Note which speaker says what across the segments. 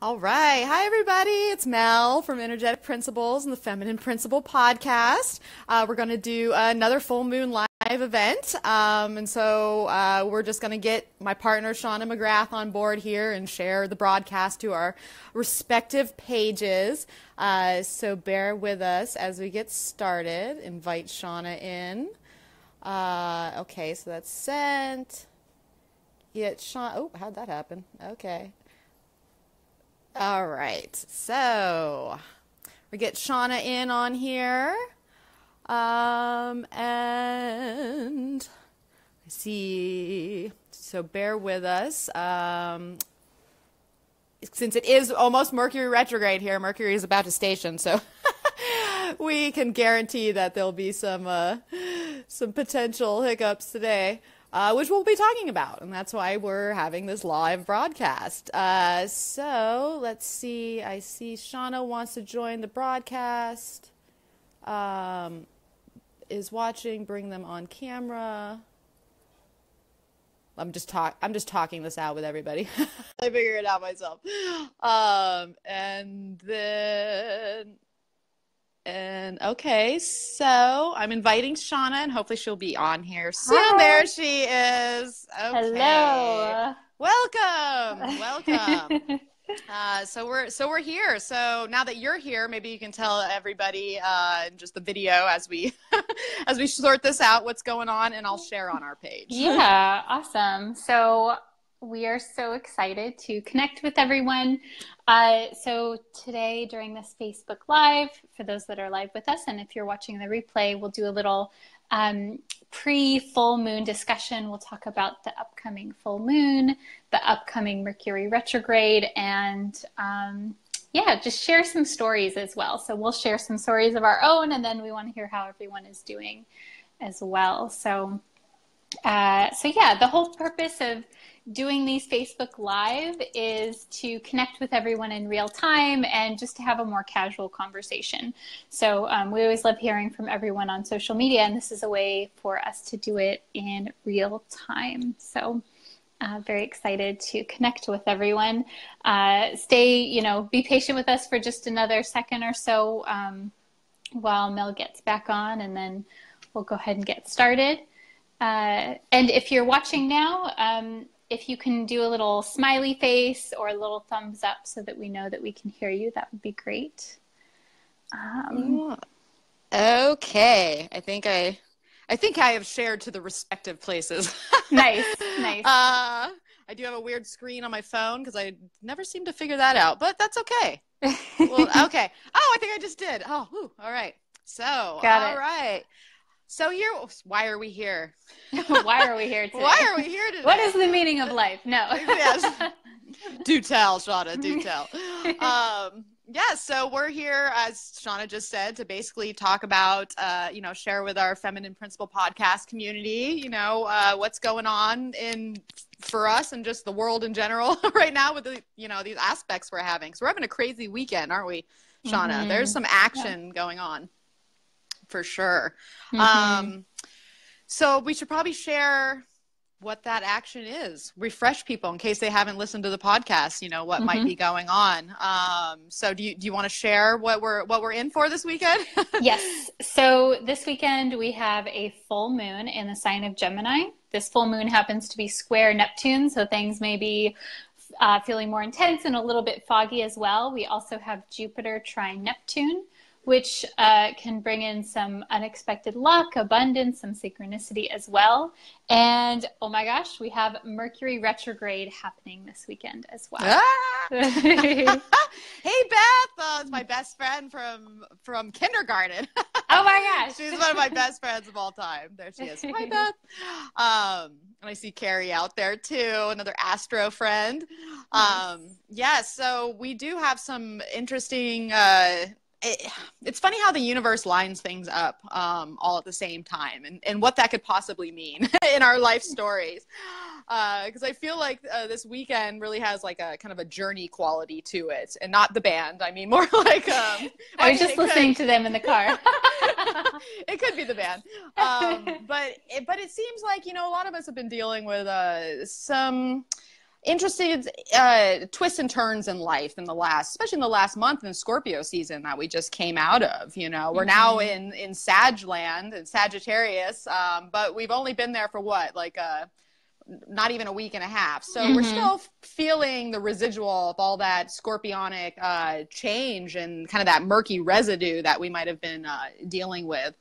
Speaker 1: All right. Hi, everybody. It's Mel from Energetic Principles and the Feminine Principle podcast. We're going to do another full moon live event. And so we're just going to get my partner, Shawna McGrath, on board here and share the broadcast to our respective pages. So bear with us as we get started. Invite Shawna in. Okay, so that's sent. Get Shawna. Oh, how'd that happen? Okay. All right, so we get Shawna in on here, and I see, so bear with us, since it is almost Mercury retrograde here, Mercury is about to station, so we can guarantee that there'll be some potential hiccups today. Which we'll be talking about, and that's why we're having this live broadcast. So let's see. I see Shawna wants to join the broadcast. Is watching. Bring them on camera. I'm just talking this out with everybody. I figure it out myself. And okay, so I'm inviting Shawna, and hopefully she'll be on here soon. Hi. There she is. Okay.
Speaker 2: Hello.
Speaker 1: Welcome. So we're here. So now that you're here, maybe you can tell everybody in just the video as we as we sort this out what's going on, and I'll share on our page.
Speaker 2: Yeah, awesome. So we are so excited to connect with everyone. So today during this Facebook Live, for those that are live with us, and if you're watching the replay, we'll do a little pre-full moon discussion. We'll talk about the upcoming full moon, the upcoming Mercury retrograde, and just share some stories as well. So we'll share some stories of our own, and then we want to hear how everyone is doing as well. So the whole purpose of doing these Facebook Live is to connect with everyone in real time and just to have a more casual conversation. So we always love hearing from everyone on social media, and this is a way for us to do it in real time. So very excited to connect with everyone. Be patient with us for just another second or so while Mel gets back on, and then we'll go ahead and get started. And if you're watching now, if you can do a little smiley face or a little thumbs up so that we know that we can hear you, that would be great.
Speaker 1: Okay. I think I have shared to the respective places.
Speaker 2: Nice.
Speaker 1: I do have a weird screen on my phone because I never seem to figure that out, but that's okay. Well, okay. Oh, I think I just did. Oh, all right. So,
Speaker 2: got it.
Speaker 1: All right. So why are we here?
Speaker 2: Why are we here today?
Speaker 1: Why are we here today?
Speaker 2: What is the meaning of life? No.
Speaker 1: Yes. Do tell, Shawna, do tell. So we're here, as Shawna just said, to basically talk about, share with our Feminine Principle podcast community, what's going on for us and just the world in general right now with these aspects we're having. So we're having a crazy weekend, aren't we, Shawna? Mm-hmm. There's some action going on. For sure. Mm-hmm. So we should probably share what that action is. Refresh people in case they haven't listened to the podcast, what mm-hmm. might be going on. So do you want to share what we're in for this weekend?
Speaker 2: Yes. So this weekend we have a full moon in the sign of Gemini. This full moon happens to be square Neptune, so things may be feeling more intense and a little bit foggy as well. We also have Jupiter trine Neptune, which can bring in some unexpected luck, abundance, some synchronicity as well. And oh my gosh, we have Mercury retrograde happening this weekend as well.
Speaker 1: Ah! Hey, Beth! It's my best friend from kindergarten.
Speaker 2: Oh my gosh.
Speaker 1: She's one of my best friends of all time. There she is. Hi, Beth. And I see Carrie out there too, another astro friend. So we do have some interesting it's funny how the universe lines things up all at the same time and what that could possibly mean in our life stories. Because I feel like this weekend really has like a kind of a journey quality to it, and not the band. I mean, more like
Speaker 2: I was just listening to them in the car.
Speaker 1: It could be the band. But it seems like, a lot of us have been dealing with some interesting twists and turns in life in the last, especially in the last month in Scorpio season that we just came out of. You know, we're now in Sag land and Sagittarius, but we've only been there for what, like not even a week and a half. So we're still feeling the residual of all that scorpionic change and kind of that murky residue that we might have been dealing with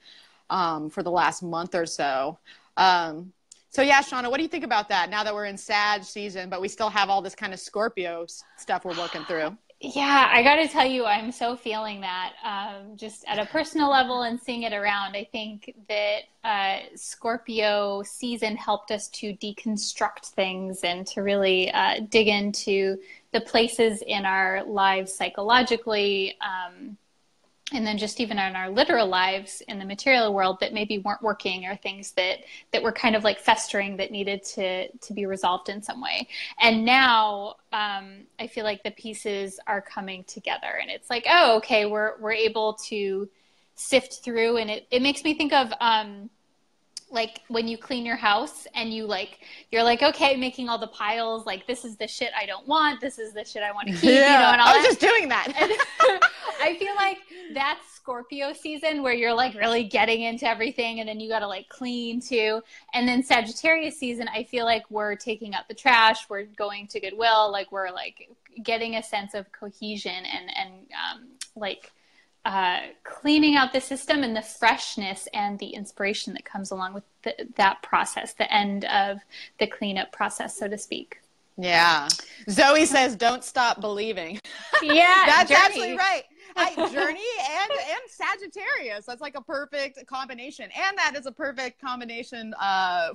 Speaker 1: for the last month or so. So yeah, Shawna, what do you think about that now that we're in Sag season, but we still have all this kind of Scorpio stuff we're working through?
Speaker 2: Yeah, I got to tell you, I'm so feeling that just at a personal level and seeing it around. I think that Scorpio season helped us to deconstruct things and to really dig into the places in our lives psychologically, and then just even in our literal lives in the material world that maybe weren't working, or things that were kind of like festering that needed to be resolved in some way. And now I feel like the pieces are coming together, and it's like, oh, okay, we're able to sift through. And it makes me think of like when you clean your house and you're like, okay, making all the piles, like, this is the shit I don't want, this is the shit I want to keep,
Speaker 1: yeah,
Speaker 2: you know, and all
Speaker 1: I was
Speaker 2: that.
Speaker 1: just doing that.
Speaker 2: I feel like that's Scorpio season, where you're like really getting into everything, and then you got to like clean too. And then Sagittarius season, I feel like we're taking out the trash, we're going to Goodwill, like we're like getting a sense of cohesion and cleaning out the system, and the freshness and the inspiration that comes along with that process, the end of the cleanup process, so to speak.
Speaker 1: Yeah. Zoe says, don't stop believing.
Speaker 2: Yeah.
Speaker 1: That's
Speaker 2: Journey.
Speaker 1: absolutely right. Journey and Sagittarius. That's like a perfect combination. And that is a perfect combination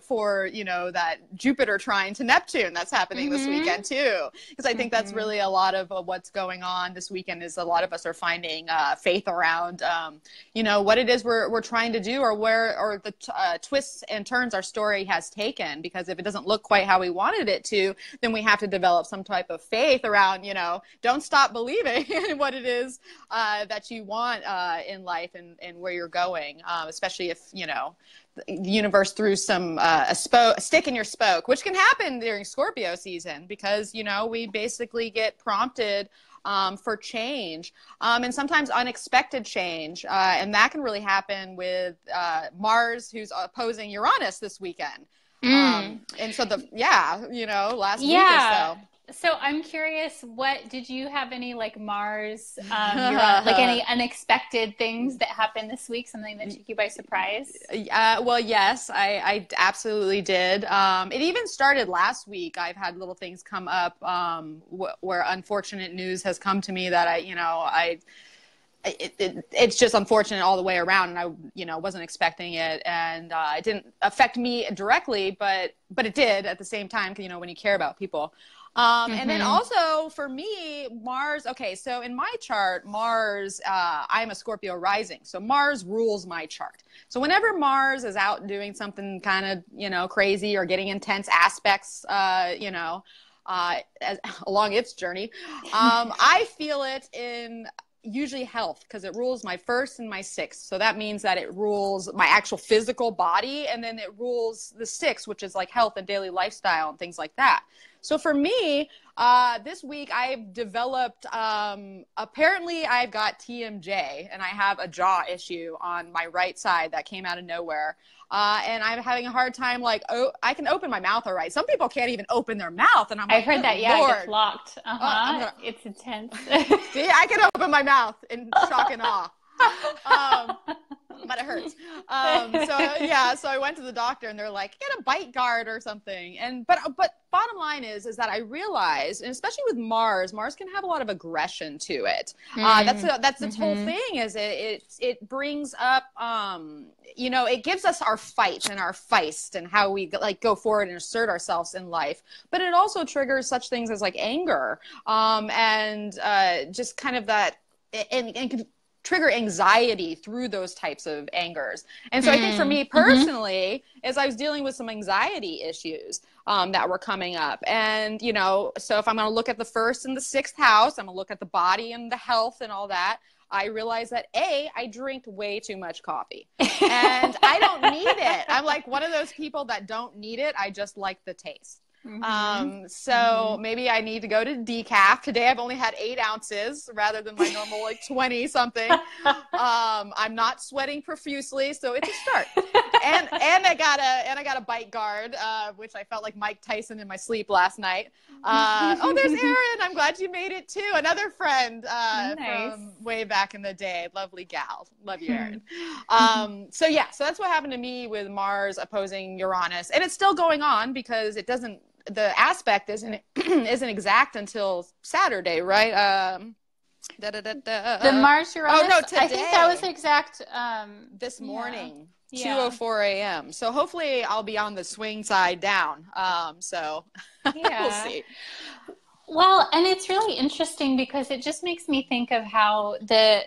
Speaker 1: for, you know, that Jupiter trine to Neptune that's happening this weekend too. Because I think that's really a lot of what's going on this weekend. Is a lot of us are finding faith around, you know, what it is we're trying to do, or the twists and turns our story has taken. Because if it doesn't look quite how we wanted it to, then we have to develop some type of faith around, you know, don't stop believing in what it is that you want in life and where you're going, especially if, you know, the universe threw some a stick in your spoke, which can happen during Scorpio season, because, you know, we basically get prompted for change, and sometimes unexpected change, and that can really happen with Mars, who's opposing Uranus this weekend. And so you know, last week or so.
Speaker 2: So I'm curious, what did you have any like Mars, like any unexpected things that happened this week? Something that took you by surprise?
Speaker 1: Well, yes, I absolutely did. It even started last week. I've had little things come up where unfortunate news has come to me that it's just unfortunate all the way around, and I, you know, wasn't expecting it, and it didn't affect me directly, but it did at the same time, you know, when you care about people. And then also for me, Mars, okay, so in my chart, Mars, I'm a Scorpio rising, so Mars rules my chart. So whenever Mars is out doing something kind of, you know, crazy or getting intense aspects, you know, along its journey, I feel it in usually health, because it rules my first and my sixth. So that means that it rules my actual physical body, and then it rules the sixth, which is like health and daily lifestyle and things like that. So for me, this week I've developed, apparently I've got TMJ, and I have a jaw issue on my right side that came out of nowhere. And I'm having a hard time, like, I can open my mouth all right. Some people can't even open their mouth, and I'm like,
Speaker 2: I've heard that, yeah,
Speaker 1: Lord.
Speaker 2: it gets locked. It's intense.
Speaker 1: See, I can open my mouth in shock and awe. But it hurts. So I went to the doctor, and they're like, get a bite guard or something. But bottom line is that I realized, and especially with Mars can have a lot of aggression to it. That's its whole thing, is it brings up, you know, it gives us our fight and our feist and how we like go forward and assert ourselves in life. But it also triggers such things as like anger, and just kind of that, and can trigger anxiety through those types of angers. And so I think for me personally, as I was dealing with some anxiety issues that were coming up, and, you know, so if I'm going to look at the first and the sixth house, I'm going to look at the body and the health and all that, I realized that I drink way too much coffee, and I don't need it. I'm like one of those people that don't need it. I just like the taste. So maybe I need to go to decaf. Today I've only had 8 ounces rather than my normal like 20 something. I'm not sweating profusely, so it's a start. And I got a bite guard, which I felt like Mike Tyson in my sleep last night. Oh, there's Erin. I'm glad you made it too. Another friend from way back in the day. Lovely gal. Love you, Erin. So that's what happened to me with Mars opposing Uranus, and it's still going on because the aspect isn't exact until Saturday, right?
Speaker 2: The Mars Uranus.
Speaker 1: Oh no, today.
Speaker 2: I think that was exact.
Speaker 1: This morning, 2:04 a.m. So hopefully I'll be on the swing side down. So we'll see.
Speaker 2: Well, and it's really interesting because it just makes me think of how the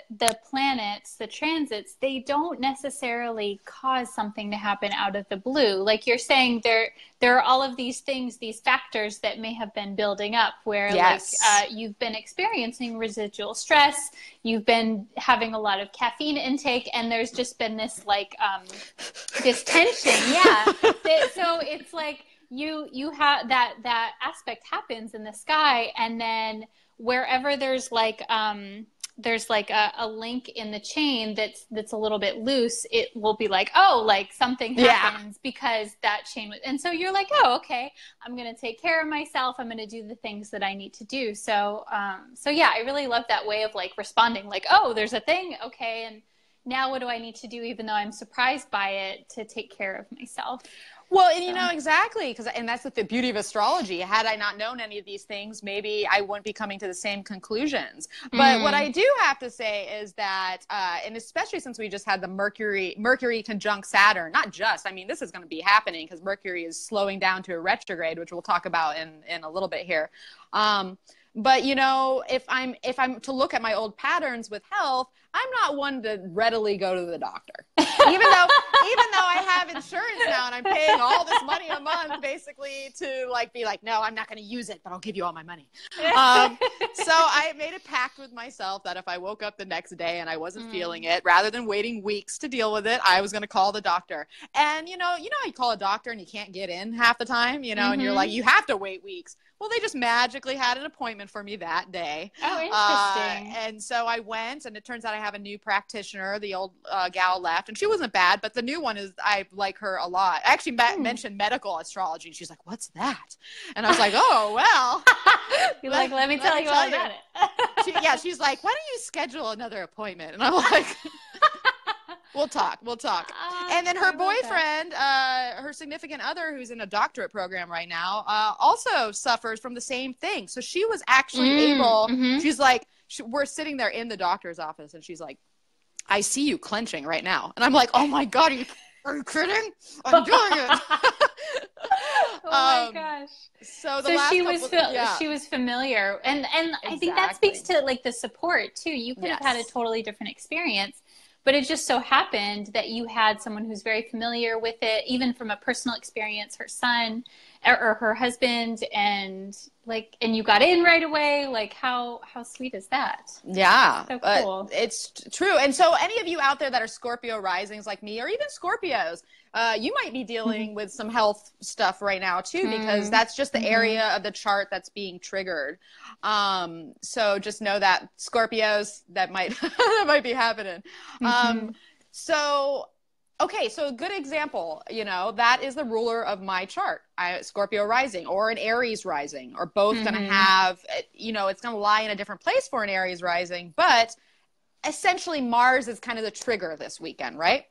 Speaker 2: planets, the transits, they don't necessarily cause something to happen out of the blue. Like you're saying, there are all of these things, these factors that may have been building up where you've been experiencing residual stress, you've been having a lot of caffeine intake, and there's just been this this tension. So it's like, you have that aspect happens in the sky, and then wherever there's a link in the chain that's a little bit loose, it will be like, oh, like something happens because that chain and so you're like, oh, okay, I'm going to take care of myself, I'm going to do the things that I need to do. So I really love that way of like responding, like, oh, there's a thing, okay, and now what do I need to do, even though I'm surprised by it, to take care of myself?
Speaker 1: Well, and exactly, and that's the beauty of astrology. Had I not known any of these things, maybe I wouldn't be coming to the same conclusions. But what I do have to say is that, and especially since we just had the Mercury conjunct Saturn, this is going to be happening because Mercury is slowing down to a retrograde, which we'll talk about in a little bit here. But if I'm to look at my old patterns with health, I'm not one to readily go to the doctor. Even though I have insurance now and I'm paying all this money a month basically to be like, no, I'm not going to use it, but I'll give you all my money. So I made a pact with myself that if I woke up the next day and I wasn't feeling it, rather than waiting weeks to deal with it, I was going to call the doctor. And you know, you call a doctor and you can't get in half the time, and you're like, you have to wait weeks. Well, they just magically had an appointment for me that day.
Speaker 2: Oh, interesting.
Speaker 1: And so I went, and it turns out I have a new practitioner. The old gal left, and she wasn't bad, but the new one I like her a lot. I actually mentioned medical astrology. She's like, what's that? And I was like, oh, well.
Speaker 2: You're like, let me tell you all about
Speaker 1: it. She's like, why don't you schedule another appointment? And I'm like... We'll talk. And then her boyfriend, her significant other, who's in a doctorate program right now, also suffers from the same thing. So she was actually able, she's like, we're sitting there in the doctor's office, and she's like, I see you clenching right now. And I'm like, oh my God, are you kidding? I'm doing it.
Speaker 2: Oh my gosh.
Speaker 1: So
Speaker 2: she was familiar. And I think that speaks to like the support too. You could have had a totally different experience. But it just so happened that you had someone who's very familiar with it, even from a personal experience, her son or her husband, and you got in right away. Like, how sweet is that?
Speaker 1: Yeah.
Speaker 2: So cool.
Speaker 1: It's true. And so any of you out there that are Scorpio risings like me, or even Scorpios, you might be dealing with some health stuff right now too, because that's just the area of the chart that's being triggered. So just know that Scorpios, that might be happening. So a good example, that is the ruler of my chart. Scorpio rising or an Aries rising, or both going to have, it's going to lie in a different place for an Aries rising, but essentially Mars is kind of the trigger this weekend, right?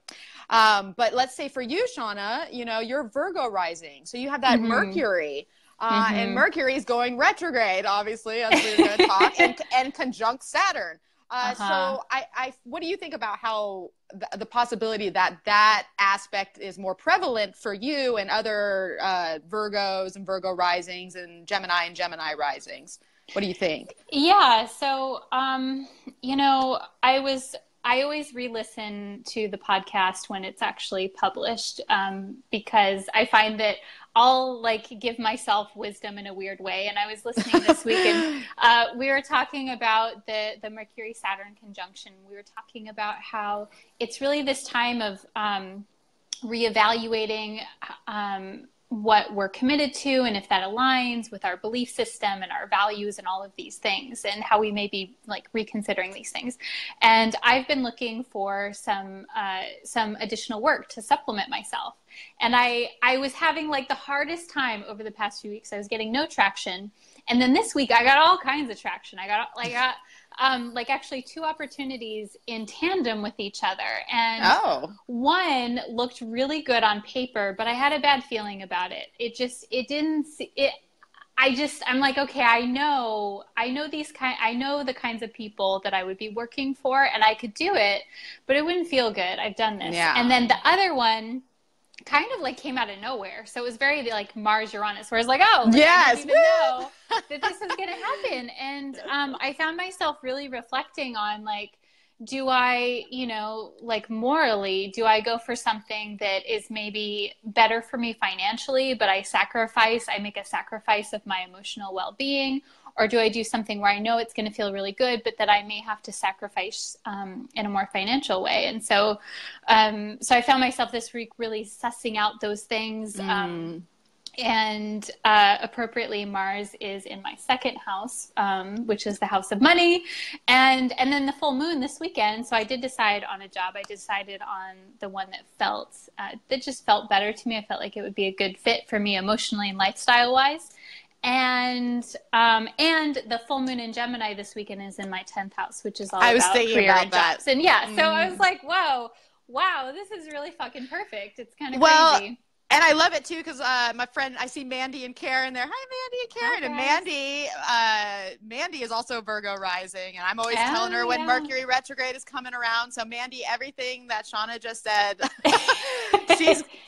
Speaker 1: But let's say for you, Shawna, you're Virgo rising. So you have that Mercury, and Mercury is going retrograde, obviously, as we're going to talk, and conjunct Saturn. So what do you think about how the possibility that aspect is more prevalent for you and other Virgos and Virgo risings and Gemini risings? What do you think?
Speaker 2: Yeah. So, I always re-listen to the podcast when it's actually published, because I find that I'll give myself wisdom in a weird way. And I was listening this week, and we were talking about the Mercury Saturn conjunction. We were talking about how it's really this time of reevaluating what we're committed to, and if that aligns with our belief system and our values and all of these things, and how we may be like reconsidering these things. And I've been looking for some additional work to supplement myself. And I was having like the hardest time over the past few weeks. I was getting no traction. And then this week I got all kinds of traction. I got like actually 2 opportunities in tandem with each other. And one looked really good on paper, but I had a bad feeling about it. I'm like, okay, I know the kinds of people that I would be working for, and I could do it, but it wouldn't feel good. I've done this. Yeah. And then the other one kind of like came out of nowhere. So it was very like Mars Uranus, where I was like, oh, yes, I didn't even know that this was going to happen. And I found myself really reflecting on like, do I, like morally, do I go for something that is maybe better for me financially, but I make a sacrifice of my emotional well-being? Or do I do something where I know it's going to feel really good, but that I may have to sacrifice in a more financial way? And so I found myself this week really sussing out those things. And appropriately, Mars is in my 2nd house, which is the house of money. And then the full moon this weekend. So I did decide on a job. I decided on the one that just felt better to me. I felt like it would be a good fit for me emotionally and lifestyle wise. And the full moon in Gemini this weekend is in my 10th house, which is all about career and jobs. And so I was like, wow, this is really fucking perfect. It's kind of crazy.
Speaker 1: And I love it too, because my friend, I see Mandy and Karen there. Hi, Mandy and Karen.
Speaker 2: Hi,
Speaker 1: and Mandy is also Virgo rising, and I'm always telling her when Mercury retrograde is coming around. So Mandy, everything that Shawna just said,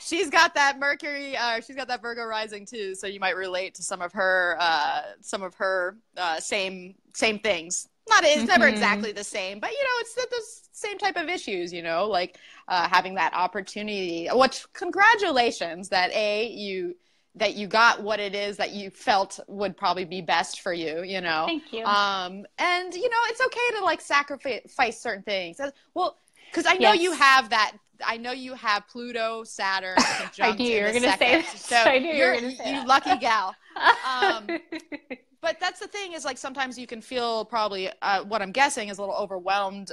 Speaker 1: she's got that Mercury, she's got that Virgo rising too. So you might relate to some of her same things. It's never exactly the same, but it's the same type of issues, like having that opportunity. Which congratulations that you got what it is that you felt would probably be best for you.
Speaker 2: Thank you.
Speaker 1: And it's okay to like sacrifice certain things. Well, because I know you have that. I know you have Pluto, Saturn conjunct.
Speaker 2: I knew you were going to say that.
Speaker 1: So I knew you were going to say that. You lucky gal. But that's the thing is like sometimes you can feel probably what I'm guessing is a little overwhelmed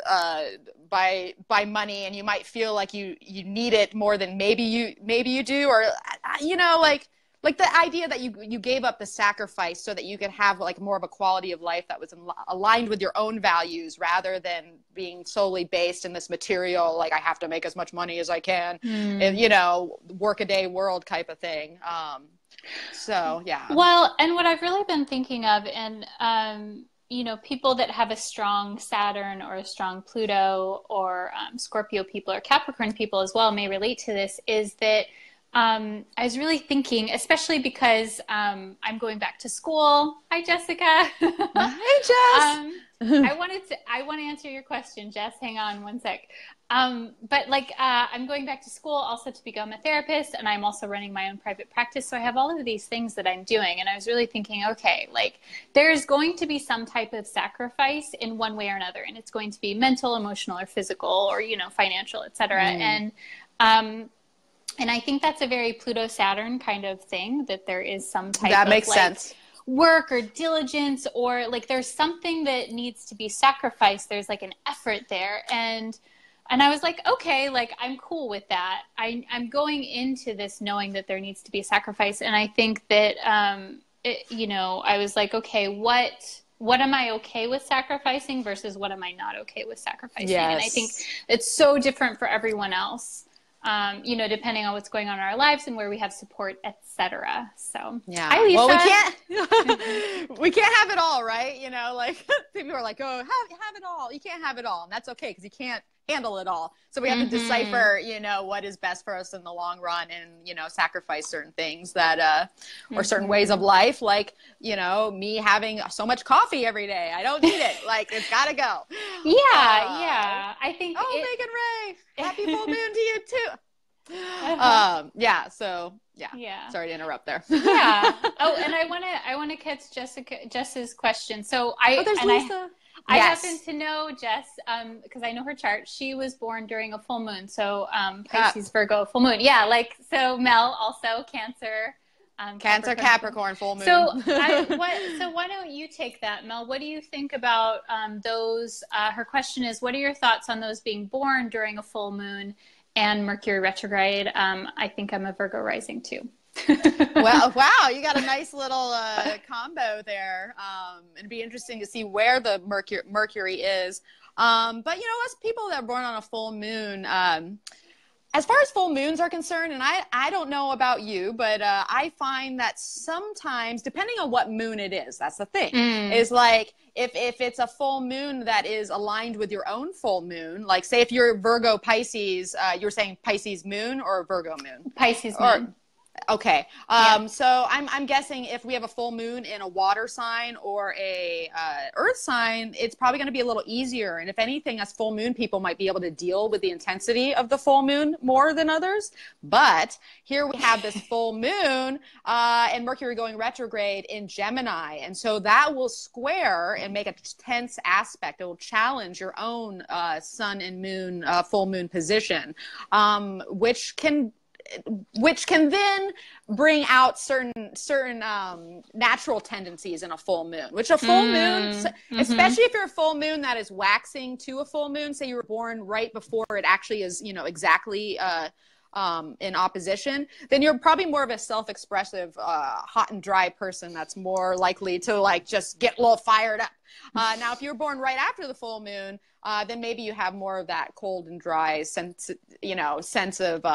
Speaker 1: by money, and you might feel like you need it more than maybe you do, or like the idea that you gave up the sacrifice so that you could have like more of a quality of life that was aligned with your own values rather than being solely based in this material, like I have to make as much money as I can, and, work-a-day world type of thing. So, yeah.
Speaker 2: Well, and what I've really been thinking of, and, people that have a strong Saturn or a strong Pluto or Scorpio people or Capricorn people as well may relate to this, is that I was really thinking, especially because I'm going back to school. Hi, Jessica.
Speaker 1: Hey, Jess.
Speaker 2: I want to answer your question, Jess. Hang on one sec. But I'm going back to school also to become a therapist, and I'm also running my own private practice. So I have all of these things that I'm doing. And I was really thinking, okay, like there's going to be some type of sacrifice in one way or another. And it's going to be mental, emotional, or physical, or, financial, et cetera. And I think that's a very Pluto-Saturn kind of thing, that there is some type
Speaker 1: that makes sense.
Speaker 2: Work or diligence, or like there's something that needs to be sacrificed. There's like an effort there. And I was like, okay, like I'm cool with that. I'm going into this knowing that there needs to be a sacrifice. And I think that, I was like, okay, what am I okay with sacrificing versus what am I not okay with sacrificing? Yes. And I think it's so different for everyone else. Depending on what's going on in our lives and where we have support, etc. So,
Speaker 1: yeah.
Speaker 2: Hi, Lisa.
Speaker 1: Well, we can't have it all, right? Like people are like, oh, have it all. You can't have it all, and that's okay because you can't handle it all. So we have to decipher, what is best for us in the long run, and sacrifice certain things that, or certain ways of life, like me having so much coffee every day. I don't need it. Like it's got to go.
Speaker 2: Yeah. I think.
Speaker 1: Oh, Megan Ray, happy full moon to you too. So sorry to interrupt there.
Speaker 2: Yeah. Oh, and I want to catch Jess's question. So
Speaker 1: there's Lisa.
Speaker 2: I happen to know Jess because I know her chart. She was born during a full moon, so Pisces, Virgo, full moon. Yeah, so Mel also Cancer.
Speaker 1: Cancer, Capricorn, full moon.
Speaker 2: So why don't you take that, Mel? What do you think about those? Her question is, what are your thoughts on those being born during a full moon and Mercury retrograde? I think I'm a Virgo rising too.
Speaker 1: Well, wow, you got a nice little combo there. It'd be interesting to see where the Mercury is. But us people that are born on a full moon, as far as full moons are concerned, and I don't know about you, but I find that sometimes, depending on what moon it is, that's the thing, is like if it's a full moon that is aligned with your own full moon, like say if you're Virgo Pisces, you're saying Pisces moon or Virgo moon?
Speaker 2: Pisces moon.
Speaker 1: Okay. So I'm guessing if we have a full moon in a water sign or a earth sign, it's probably going to be a little easier. And if anything, us full moon people might be able to deal with the intensity of the full moon more than others. But here we have this full moon and Mercury going retrograde in Gemini. And so that will square and make a tense aspect. It will challenge your own sun and moon, full moon position, which can then bring out certain natural tendencies in a full moon, which a full moon, especially if you're a full moon that is waxing to a full moon, say you were born right before it actually is, exactly in opposition, then you're probably more of a self-expressive, hot and dry person that's more likely to like just get a little fired up. Now, if you're born right after the full moon, then maybe you have more of that cold and dry sense of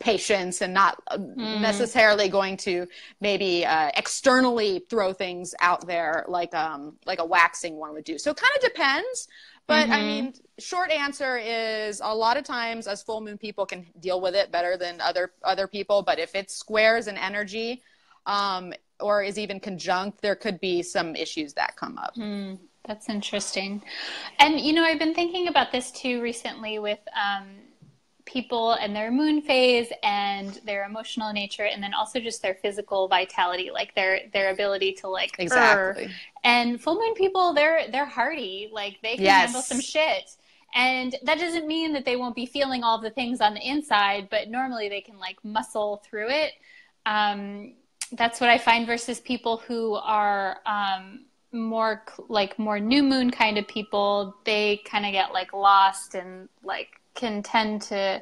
Speaker 1: patience and not necessarily going to maybe externally throw things out there like a waxing one would do. So it kind of depends. But I mean, short answer is a lot of times us full moon people can deal with it better than other people. But if it squares an energy or is even conjunct, there could be some issues that come up.
Speaker 2: That's interesting. And, I've been thinking about this too recently with people and their moon phase and their emotional nature, and then also just their physical vitality, like their ability to like
Speaker 1: exactly.
Speaker 2: And full moon people, they're hardy, like they can handle some shit, and that doesn't mean that they won't be feeling all the things on the inside, but normally they can like muscle through it. That's what I find versus people who are more new moon kind of people. They kind of get like lost and like can tend to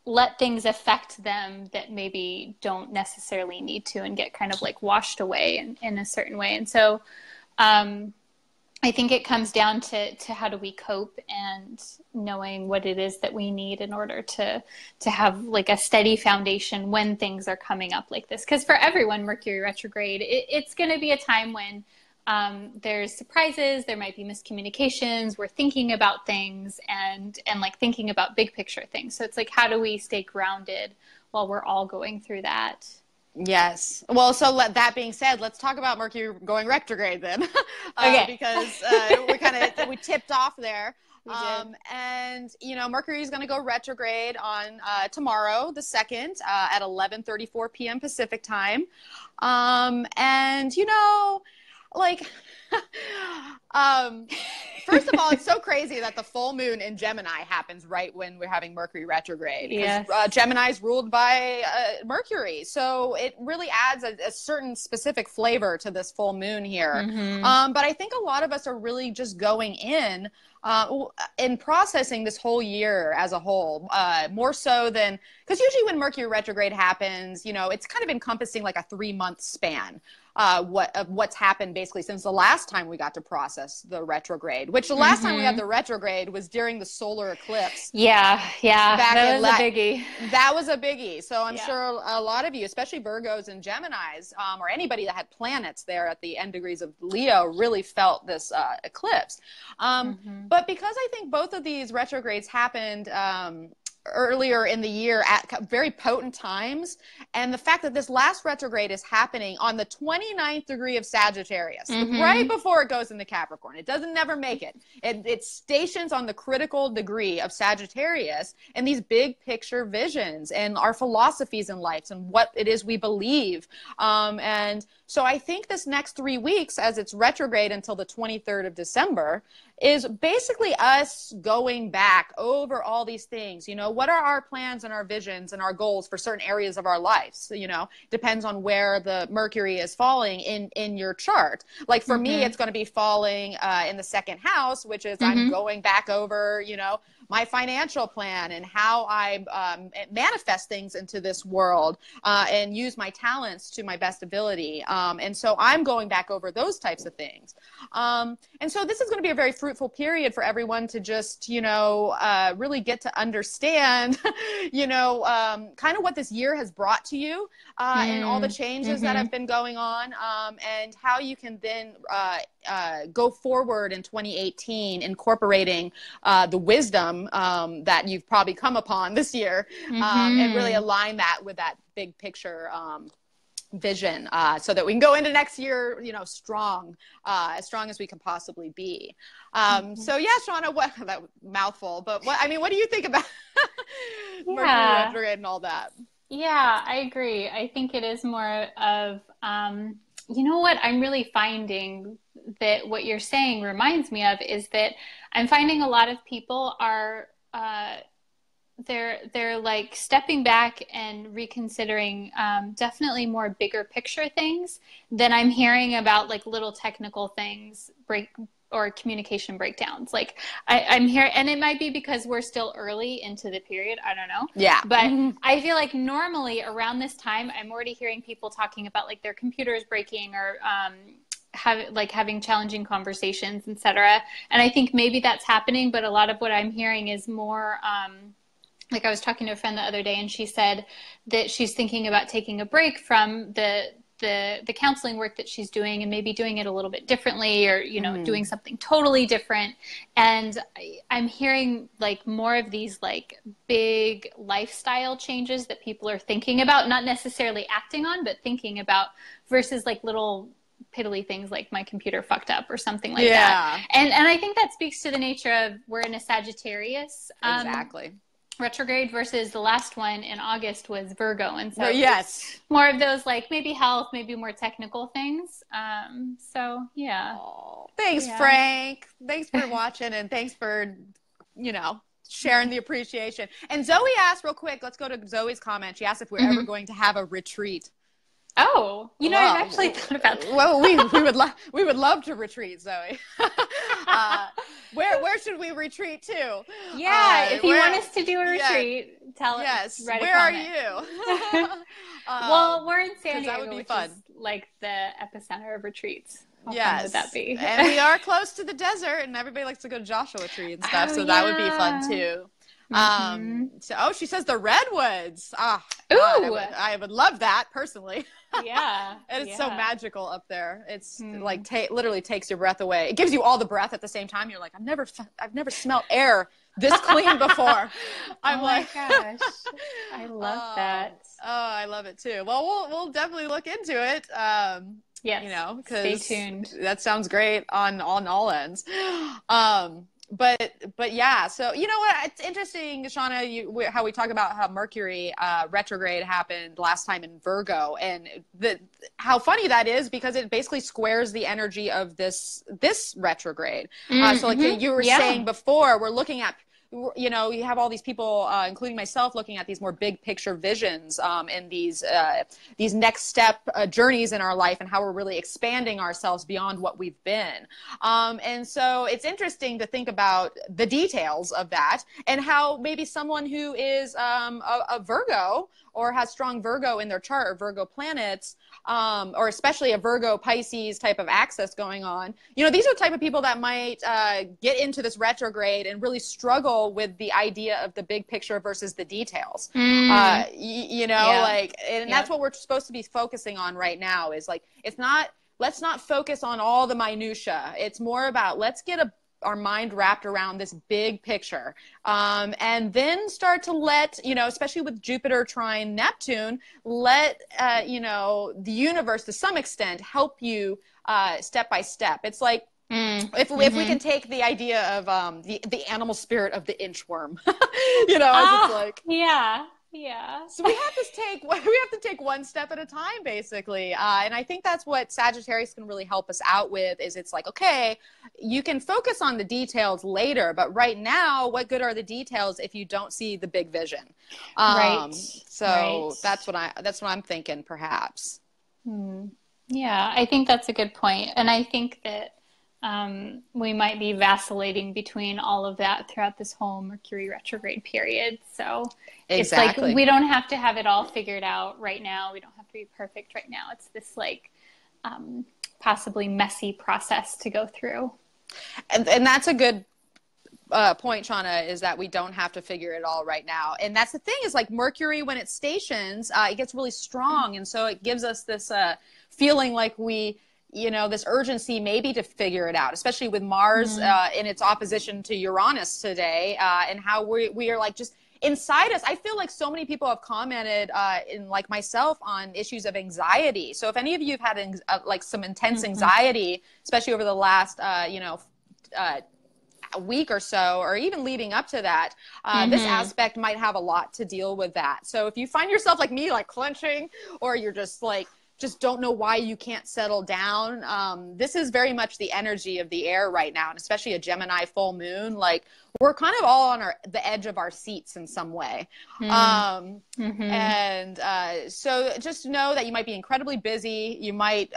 Speaker 2: let things affect them that maybe don't necessarily need to, and get kind of like washed away in a certain way. And so I think it comes down to how do we cope and knowing what it is that we need in order to have like a steady foundation when things are coming up like this. Because for everyone, Mercury retrograde, it's going to be a time when there's surprises, there might be miscommunications, we're thinking about things and like thinking about big picture things. So it's like, how do we stay grounded while we're all going through that?
Speaker 1: Yes. Well, so that being said, let's talk about Mercury going retrograde then.
Speaker 2: Okay.
Speaker 1: Because we tipped off there. And Mercury is going to go retrograde on tomorrow, the 2nd, at 11:34 p.m. Pacific time. First of all, it's so crazy that the full moon in Gemini happens right when we're having Mercury retrograde.
Speaker 2: Yes.
Speaker 1: Gemini is ruled by Mercury. So it really adds a certain specific flavor to this full moon here. But I think a lot of us are really just going in processing this whole year as a whole, more so than, because usually when Mercury retrograde happens, it's kind of encompassing like a 3-month span. What's happened basically since the last time we got to process the retrograde, which the last time we had the retrograde was during the solar eclipse.
Speaker 2: Yeah. That was a biggie.
Speaker 1: That was a biggie. So I'm sure a lot of you, especially Virgos and Geminis, or anybody that had planets there at the end degrees of Leo, really felt this eclipse. But because I think both of these retrogrades happened earlier in the year at very potent times, and the fact that this last retrograde is happening on the 29th degree of Sagittarius, right before it goes into Capricorn. It doesn't never make it. It stations on the critical degree of Sagittarius, and these big picture visions and our philosophies in life and what it is we believe. And So I think this next 3 weeks, as it's retrograde until the 23rd of December, is basically us going back over all these things. You know, what are our plans and our visions and our goals for certain areas of our lives? You know, depends on where the Mercury is falling in your chart. Like for me, it's going to be falling in the second house, which is I'm going back over, you know, my financial plan and how I manifest things into this world and use my talents to my best ability. And so I'm going back over those types of things. And so this is going to be a very fruitful period for everyone to just, you know, really get to understand, you know, kind of what this year has brought to you and all the changes that have been going on and how you can then go forward in 2018, incorporating the wisdom that you've probably come upon this year and really align that with that big picture vision so that we can go into next year, you know, strong, as strong as we can possibly be. So yeah, Shawna, what that mouthful, but what, I mean, what do you think about Mercury retrograde and all that?
Speaker 2: Yeah, I agree. I think it is more of, you know what I'm really finding that what you're saying reminds me of is that I'm finding a lot of people are, they're like stepping back and reconsidering definitely more bigger picture things than I'm hearing about like little technical things or communication breakdowns. Like I'm here, and it might be because we're still early into the period. I don't know.
Speaker 1: Yeah.
Speaker 2: But I feel like normally around this time, I'm already hearing people talking about like their computers breaking or having challenging conversations, etc. And I think maybe that's happening, but a lot of what I'm hearing is more like I was talking to a friend the other day, and she said that she's thinking about taking a break from the counseling work that she's doing and maybe doing it a little bit differently or, you know, doing something totally different. And I'm hearing like more of these like big lifestyle changes that people are thinking about, not necessarily acting on, but thinking about versus like little piddly things like my computer fucked up or something like that. And I think that speaks to the nature of we're in a Sagittarius.
Speaker 1: Exactly.
Speaker 2: Retrograde versus the last one in August was Virgo. And so more of those like maybe health, maybe more technical things. So yeah.
Speaker 1: Oh, thanks, Frank. Thanks for watching and thanks for, you know, sharing the appreciation. And Zoe asked real quick, let's go to Zoe's comment. She asked if we're ever going to have a retreat.
Speaker 2: Oh, you know, I've actually thought about that.
Speaker 1: Well, we would love to retreat, Zoe. Where should we retreat to?
Speaker 2: Yeah, if you want us to do a retreat, tell us. Write
Speaker 1: where
Speaker 2: a comment.
Speaker 1: Are you?
Speaker 2: Well, we're in San Diego,
Speaker 1: that would be
Speaker 2: which
Speaker 1: fun.
Speaker 2: Is like the epicenter of retreats. How
Speaker 1: fun
Speaker 2: would that be?
Speaker 1: And we are close to the desert, and everybody likes to go to Joshua Tree and stuff, so that would be fun too. So she says the redwoods. God, I would love that personally.
Speaker 2: Yeah.
Speaker 1: And it's so magical up there. It's like literally takes your breath away. It gives you all the breath at the same time. You're like, I've never smelled air this clean before. I'm like,
Speaker 2: gosh, I love that.
Speaker 1: Oh, I love it too. Well, we'll definitely look into it.
Speaker 2: Yes.
Speaker 1: You know,
Speaker 2: stay tuned.
Speaker 1: That sounds great on all ends. But yeah, so you know what? It's interesting, Shawna, how we talk about how Mercury retrograde happened last time in Virgo, and how funny that is because it basically squares the energy of this retrograde. So like you were saying before, we're looking at, you know, you have all these people, including myself, looking at these more big picture visions and these next step journeys in our life and how we're really expanding ourselves beyond what we've been. And so it's interesting to think about the details of that and how maybe someone who is a Virgo or has strong Virgo in their chart or Virgo planets, or especially a Virgo Pisces type of axis going on, you know, these are the type of people that might get into this retrograde and really struggle with the idea of the big picture versus the details. You know, like, and that's what we're supposed to be focusing on right now is like, let's not focus on all the minutia. It's more about let's get our mind wrapped around this big picture. And then start to let, you know, especially with Jupiter trine Neptune, let, you know, the universe to some extent help you step by step. It's like, if we can take the idea of the animal spirit of the inchworm, you know, as it's like,
Speaker 2: Yeah.
Speaker 1: So we have to take one step at a time, basically. And I think that's what Sagittarius can really help us out with. Is it's like, okay, you can focus on the details later, but right now, what good are the details if you don't see the big vision?
Speaker 2: Right.
Speaker 1: So that's what I'm thinking, perhaps.
Speaker 2: Yeah, I think that's a good point. And I think that we might be vacillating between all of that throughout this whole Mercury retrograde period. So it's like
Speaker 1: Exactly.
Speaker 2: we don't have to have it all figured out right now. We don't have to be perfect right now. It's this like possibly messy process to go through.
Speaker 1: And that's a good point, Shawna, is that we don't have to figure it all right now. And that's the thing, is like Mercury, when it stations, it gets really strong. And so it gives us this feeling like this urgency maybe to figure it out, especially with Mars in its opposition to Uranus today, and how we are like just inside us. I feel like so many people have commented in like myself on issues of anxiety. So if any of you have had like some intense anxiety, especially over the last, a week or so, or even leading up to that, this aspect might have a lot to deal with that. So if you find yourself like me, like clenching, or you're just don't know why you can't settle down, this is very much the energy of the air right now, and especially a Gemini full moon. Like, we're kind of all on the edge of our seats in some way. And so just know that you might be incredibly busy. You might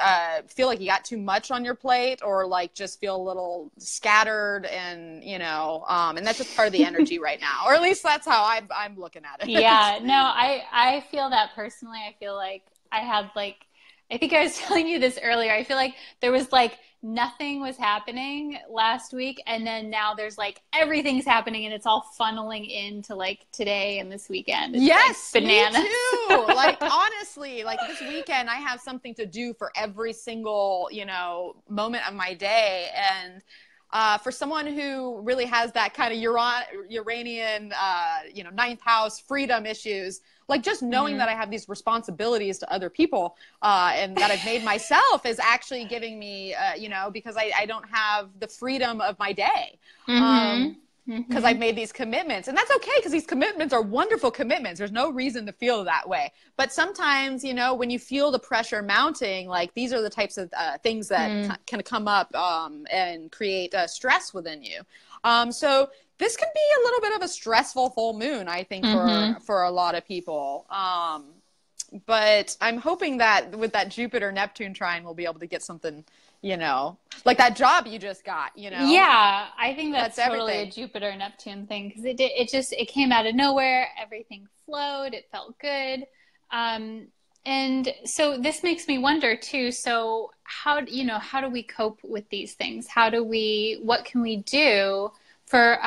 Speaker 1: feel like you got too much on your plate, or like just feel a little scattered, and and that's just part of the energy right now, or at least that's how I'm looking at it.
Speaker 2: Yeah, no, I feel that personally. I feel like I had I think I was telling you this earlier. I feel like there was nothing was happening last week, and then now there's everything's happening, and it's all funneling into today and this weekend. It's
Speaker 1: yes,
Speaker 2: bananas.
Speaker 1: Me too. Honestly, this weekend I have something to do for every single moment of my day, and for someone who really has that kind of Uranian, ninth house freedom issues, just knowing that I have these responsibilities to other people, and that I've made myself, is actually giving me, because I don't have the freedom of my day. Because I've made these commitments, and that's okay, because these commitments are wonderful commitments. There's no reason to feel that way. But sometimes, when you feel the pressure mounting, these are the types of things that can come up and create stress within you. So this can be a little bit of a stressful full moon, I think, for a lot of people. But I'm hoping that with that Jupiter-Neptune trine, we'll be able to get something, like that job you just got,
Speaker 2: Yeah, I think that's totally
Speaker 1: everything.
Speaker 2: A Jupiter-Neptune thing, because it came out of nowhere. Everything flowed. It felt good. And so this makes me wonder too. So how do we cope with these things? What can we do for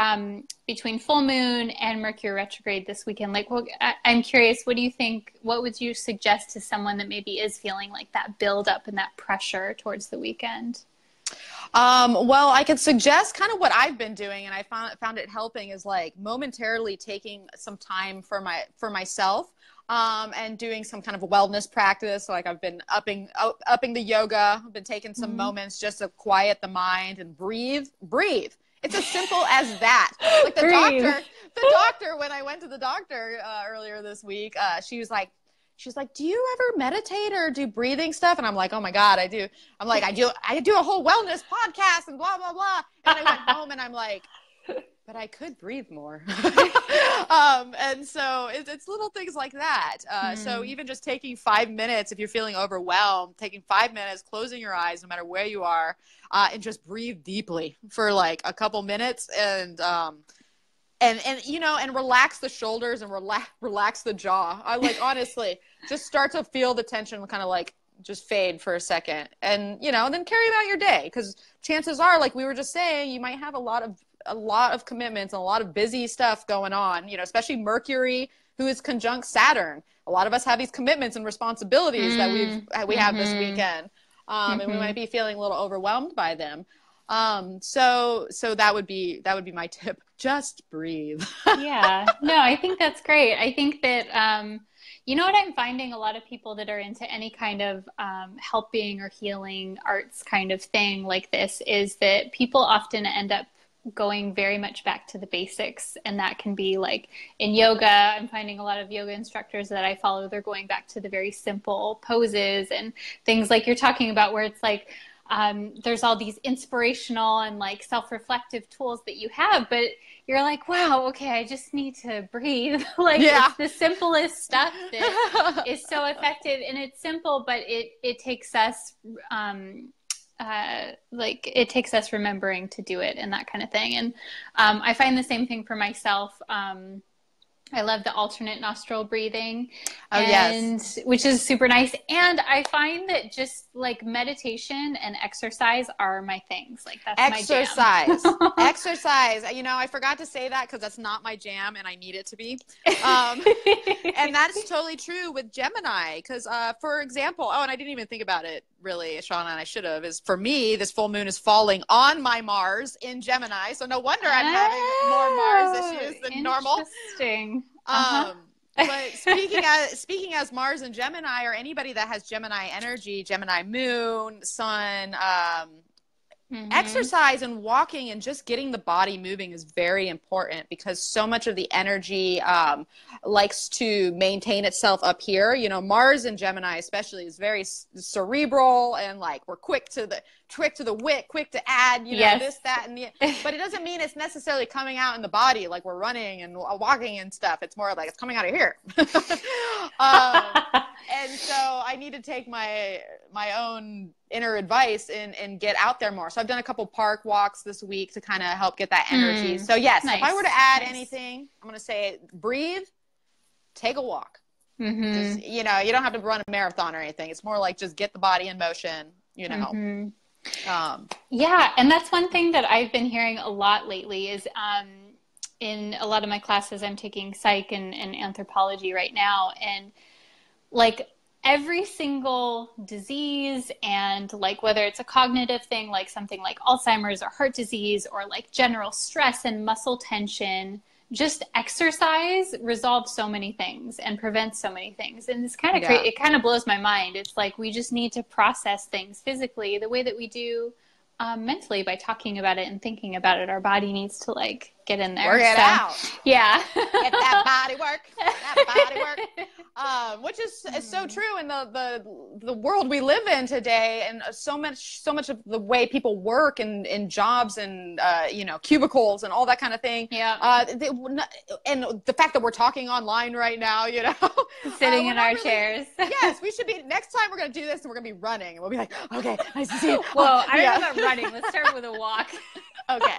Speaker 2: between full moon and Mercury retrograde this weekend? I'm curious, what do you think? What would you suggest to someone that maybe is feeling that build up and that pressure towards the weekend?
Speaker 1: Well, I could suggest kind of what I've been doing, and I found it helping, is momentarily taking some time for myself, and doing some kind of wellness practice. I've been upping the yoga. I've been taking some moments just to quiet the mind and breathe. It's as simple as that. The doctor, when I went to the doctor earlier this week, she was like, do you ever meditate or do breathing stuff? And I'm like, oh my God, I do. I'm like, I do a whole wellness podcast and blah, blah, blah. And I went home and I'm like, but I could breathe more. And so it's little things like that. So even just taking 5 minutes, if you're feeling overwhelmed, taking 5 minutes, closing your eyes, no matter where you are, and just breathe deeply for a couple minutes, and relax the shoulders and relax the jaw. Honestly, just start to feel the tension kind of just fade for a second, and then carry about your day, because chances are, like we were just saying, you might have a lot of commitments and a lot of busy stuff going on, especially Mercury, who is conjunct Saturn. A lot of us have these commitments and responsibilities that we have this weekend, and we might be feeling a little overwhelmed by them. So that would be my tip. Just breathe.
Speaker 2: Yeah, no, I think that's great. I think that, what I'm finding, a lot of people that are into any kind of helping or healing arts kind of thing like this, is that people often end up going very much back to the basics. And that can be like in yoga, I'm finding a lot of yoga instructors that I follow, they're going back to the very simple poses and things like you're talking about, where it's like, there's all these inspirational and like self-reflective tools that you have, but you're like, wow, okay, I just need to breathe. Like it's the simplest stuff that is so effective, and it's simple, but it takes us, like it takes us remembering to do it and that kind of thing. And I find the same thing for myself. I love the alternate nostril breathing, which is super nice. And I find that just like meditation and exercise are my things. Like that's my jam.
Speaker 1: Exercise. You know, I forgot to say that because that's not my jam, and I need it to be. And that's totally true with Gemini. Because, for example, and I didn't even think about it really, Shawna, and I should have. Is for me, this full moon is falling on my Mars in Gemini, so no wonder I'm having more Mars issues than normal.
Speaker 2: Interesting.
Speaker 1: But speaking as Mars and Gemini, or anybody that has Gemini energy, Gemini moon, sun, exercise and walking and just getting the body moving is very important, because so much of the energy likes to maintain itself up here. You know, Mars and Gemini especially is very cerebral, and like we're quick to the wit, quick to add, you know, this, that, and the, but it doesn't mean it's necessarily coming out in the body like we're running and walking and stuff. It's more like it's coming out of here. And so I need to take my own inner advice and get out there more. So I've done a couple park walks this week to kind of help get that energy. So yes, if I were to add anything, I'm going to say breathe, take a walk. Just, you know, you don't have to run a marathon or anything. It's more like just get the body in motion, you know.
Speaker 2: Yeah, and that's one thing that I've been hearing a lot lately is in a lot of my classes, I'm taking psych and anthropology right now, and like every single disease, and like whether it's a cognitive thing like something like Alzheimer's or heart disease, or like general stress and muscle tension, just exercise resolves so many things and prevents so many things. And it's kind of it kind of blows my mind. It's like we just need to process things physically the way that we do mentally by talking about it and thinking about it. Our body needs to like get in there.
Speaker 1: Work it out.
Speaker 2: Yeah.
Speaker 1: Get that body work. That body work. Which is so true in the world we live in today, and so much of the way people work in jobs and you know, cubicles and all that kind of thing.
Speaker 2: Yeah.
Speaker 1: And the fact that we're talking online right now, you know,
Speaker 2: sitting in our chairs.
Speaker 1: Yes, we should be. Next time we're gonna do this, and we're gonna be running, and we'll be like, okay, nice to see you.
Speaker 2: Well, I don't know about running. Let's start with a walk.
Speaker 1: Okay.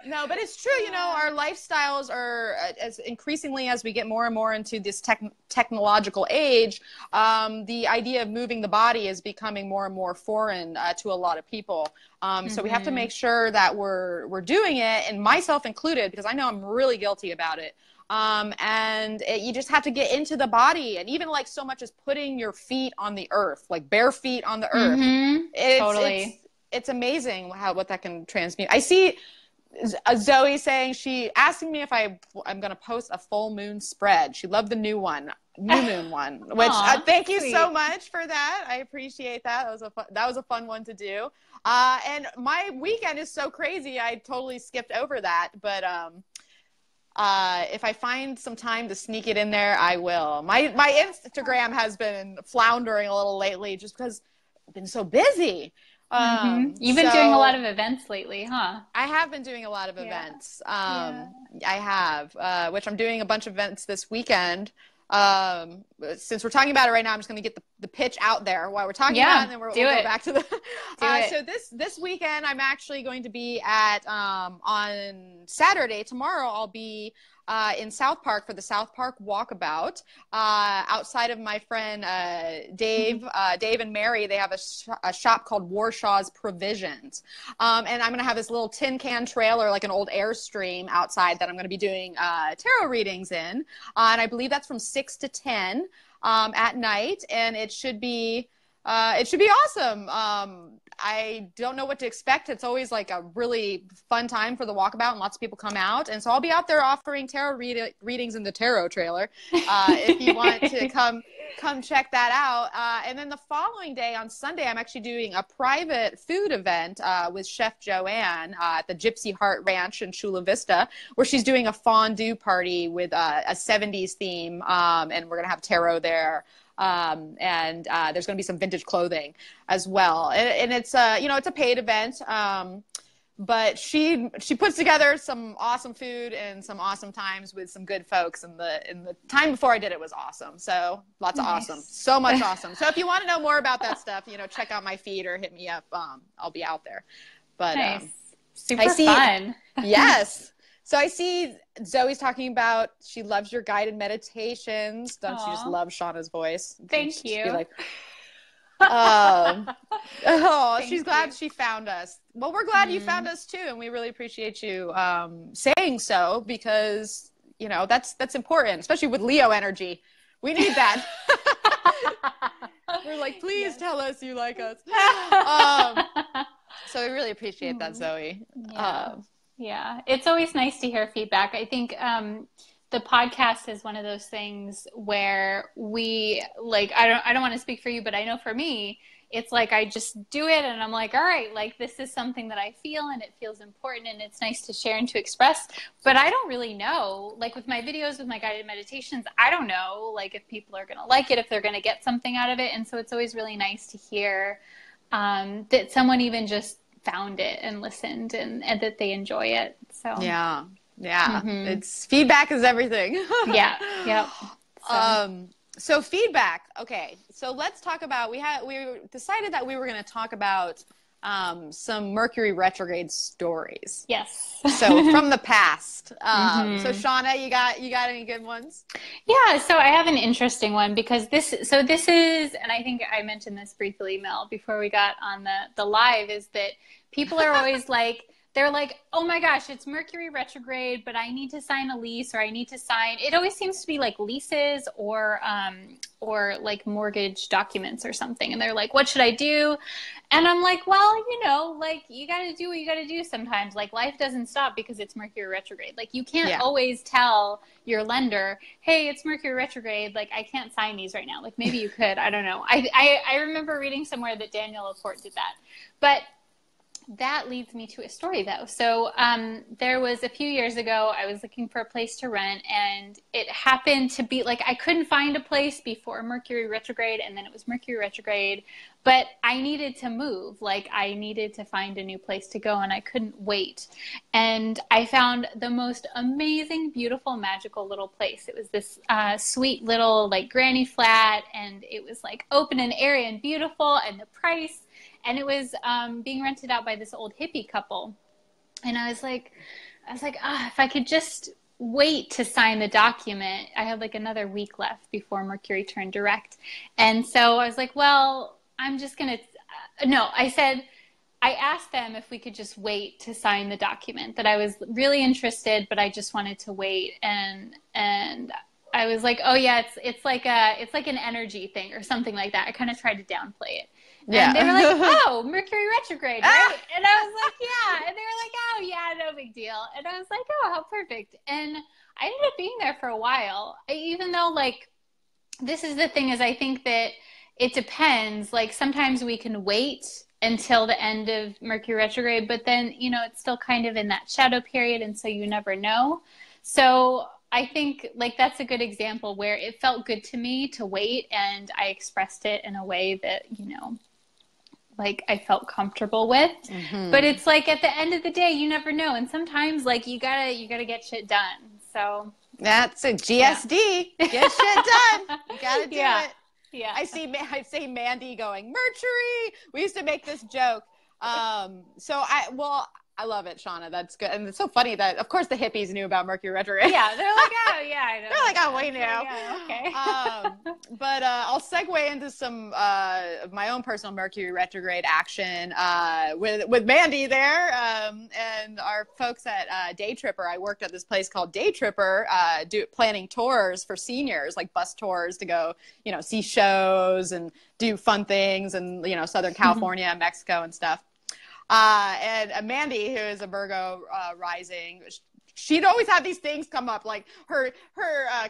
Speaker 1: No, but it's true. You know, our lifestyles are as increasingly as we get more and more into this technological age, the idea of moving the body is becoming more and more foreign to a lot of people. So we have to make sure that we're doing it, and myself included, because I know I'm really guilty about it. You just have to get into the body, and even like so much as putting your feet on the earth, like bare feet on the earth. It's amazing what that can transmute. I see Zoe saying, she asking me if I'm going to post a full moon spread. She loved the new moon one, which thank you so much for that. I appreciate that. That was a fun one to do. And my weekend is so crazy, I totally skipped over that. But if I find some time to sneak it in there, I will. My Instagram has been floundering a little lately just because I've been so busy.
Speaker 2: You've been doing a lot of events lately, huh?
Speaker 1: I have been doing a lot of events. I have, which I'm doing a bunch of events this weekend. Since we're talking about it right now, I'm just going to get the pitch out there while we're talking about it, and then we'll go back to the. So this weekend, I'm actually going to be at on Saturday. Tomorrow, I'll be in South Park for the South Park Walkabout. Outside of my friend Dave and Mary, they have a shop called Warshaw's Provisions. And I'm going to have this little tin can trailer, like an old Airstream outside, that I'm going to be doing tarot readings in. And I believe that's from 6 to 10 at night. And it should be It should be awesome. I don't know what to expect. It's always like a really fun time for the walkabout, and lots of people come out. And so I'll be out there offering tarot readings in the tarot trailer. If you want to come check that out. And then the following day on Sunday, I'm actually doing a private food event with Chef Joanne at the Gypsy Heart Ranch in Chula Vista, where she's doing a fondue party with a 70s theme. And we're going to have tarot there. And there's going to be some vintage clothing as well. And it's it's a paid event. But she puts together some awesome food and some awesome times with some good folks. And the time before I did it was awesome. So lots of awesome, so much awesome. So if you want to know more about that stuff, check out my feed or hit me up. I'll be out there. But
Speaker 2: super fun.
Speaker 1: Yes. So I see Zoe's talking about she loves your guided meditations. Don't you just love Shawna's voice?
Speaker 2: Thank you.
Speaker 1: Like, she's glad she found us. Well, we're glad you found us too, and we really appreciate you saying so, because that's important, especially with Leo energy. We need that. We're like, please tell us you like us. So we really appreciate that, Zoe.
Speaker 2: Yeah, it's always nice to hear feedback. I think the podcast is one of those things where we I don't want to speak for you, but I know for me, it's like I just do it and I'm like, all right, like this is something that I feel and it feels important and it's nice to share and to express. But I don't really know, like with my videos, with my guided meditations, I don't know like if people are going to like it, if they're going to get something out of it. And so it's always really nice to hear that someone even just found it and listened and that they enjoy it. So yeah.
Speaker 1: It's feedback is everything.
Speaker 2: Yep.
Speaker 1: So feedback. Okay. So let's talk about, we decided that we were going to talk about some Mercury retrograde stories.
Speaker 2: Yes.
Speaker 1: So from the past. So Shawna, you got any good ones?
Speaker 2: Yeah. So I have an interesting one because this is, and I think I mentioned this briefly, Mel, before we got on the live, is that people are always like, they're like, oh my gosh, it's Mercury retrograde, but I need to sign a lease, or I need to sign, it always seems to be like leases or like mortgage documents or something. And they're like, what should I do? And I'm like, well, like you got to do what you got to do sometimes. Like life doesn't stop because it's Mercury retrograde. Like you can't always tell your lender, hey, it's Mercury retrograde. Like I can't sign these right now. Like maybe you could, I don't know. I remember reading somewhere that Daniel Laporte did that, but that leads me to a story though. So there was a few years ago, I was looking for a place to rent, and it happened to be like I couldn't find a place before Mercury retrograde, and then it was Mercury retrograde, but I needed to move. Like I needed to find a new place to go, and I couldn't wait. And I found the most amazing, beautiful, magical little place. It was this sweet little like granny flat, and it was like open and airy and beautiful, and the price. And it was being rented out by this old hippie couple. And I was like, if I could just wait to sign the document. I had like another week left before Mercury turned direct. And so I was like, well, I'm just going to, no, I asked them if we could just wait to sign the document, that I was really interested, but I just wanted to wait. And I was like, oh yeah, it's like an energy thing or something like that. I kind of tried to downplay it. And they were like, oh, Mercury retrograde, right? And I was like, yeah. And they were like, oh, yeah, no big deal. And I was like, oh, how perfect. And I ended up being there for a while. Even though, like, this is the thing, is I think that it depends. Like, sometimes we can wait until the end of Mercury retrograde, but then, it's still kind of in that shadow period, and so you never know. So I think, like, that's a good example where it felt good to me to wait, and I expressed it in a way that, like I felt comfortable with. But it's like at the end of the day, you never know. And sometimes like you gotta get shit done. So
Speaker 1: that's a GSD. Yeah. Get shit done. You gotta do it.
Speaker 2: Yeah.
Speaker 1: I see Mandy going, Mercury. We used to make this joke. So I love it, Shawna. That's good. And it's so funny that, of course, the hippies knew about Mercury retrograde.
Speaker 2: Yeah, they're like, oh, yeah, I know.
Speaker 1: They're like, oh, we knew.
Speaker 2: Yeah, okay.
Speaker 1: But I'll segue into some of my own personal Mercury retrograde action with Mandy there and our folks at Day Tripper. I worked at this place called Day Tripper, planning tours for seniors, like bus tours to go, see shows and do fun things and, Southern California, Mexico and stuff. And Mandy, who is a Virgo rising, she'd always have these things come up, like her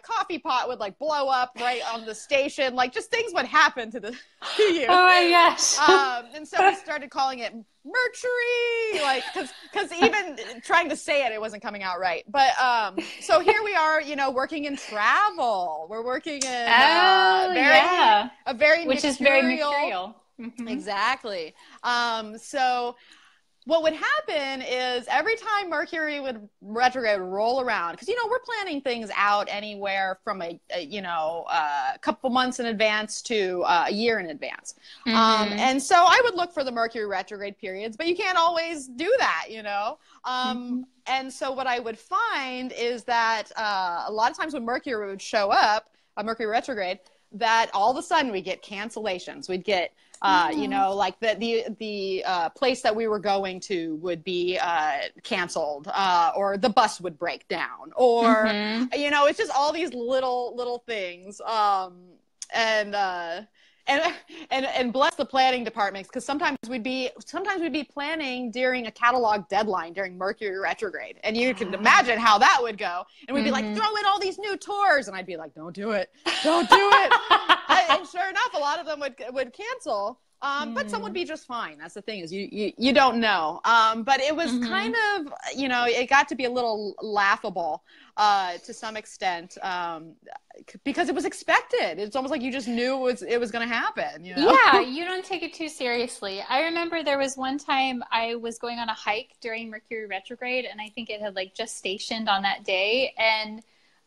Speaker 1: coffee pot would like blow up right on the station, like just things would happen to you.
Speaker 2: Oh my gosh!
Speaker 1: And so we started calling it Mercury, like because even trying to say it wasn't coming out right. But so here we are, working in travel. We're working in
Speaker 2: which is very mercurial. Mm-hmm.
Speaker 1: Exactly. So what would happen is every time Mercury would retrograde roll around, because, we're planning things out anywhere from a couple months in advance to a year in advance.
Speaker 2: Mm-hmm.
Speaker 1: And so I would look for the Mercury retrograde periods, but you can't always do that, And so what I would find is that a lot of times when Mercury would show up, Mercury retrograde, that all of a sudden we get cancellations. We'd get, like the place that we were going to would be canceled, or the bus would break down, or, it's just all these little things. And bless the planning departments, because sometimes we'd be planning during a catalog deadline during Mercury retrograde, and you can imagine how that would go. And we'd be like, throw in all these new tours, and I'd be like, don't do it. And sure enough, a lot of them would cancel. But some would be just fine. That's the thing, is you don't know. But it was kind of, it got to be a little laughable to some extent, because it was expected. It's almost like you just knew it was going to happen.
Speaker 2: Yeah, you don't take it too seriously. I remember there was one time I was going on a hike during Mercury retrograde, and I think it had just stationed on that day, and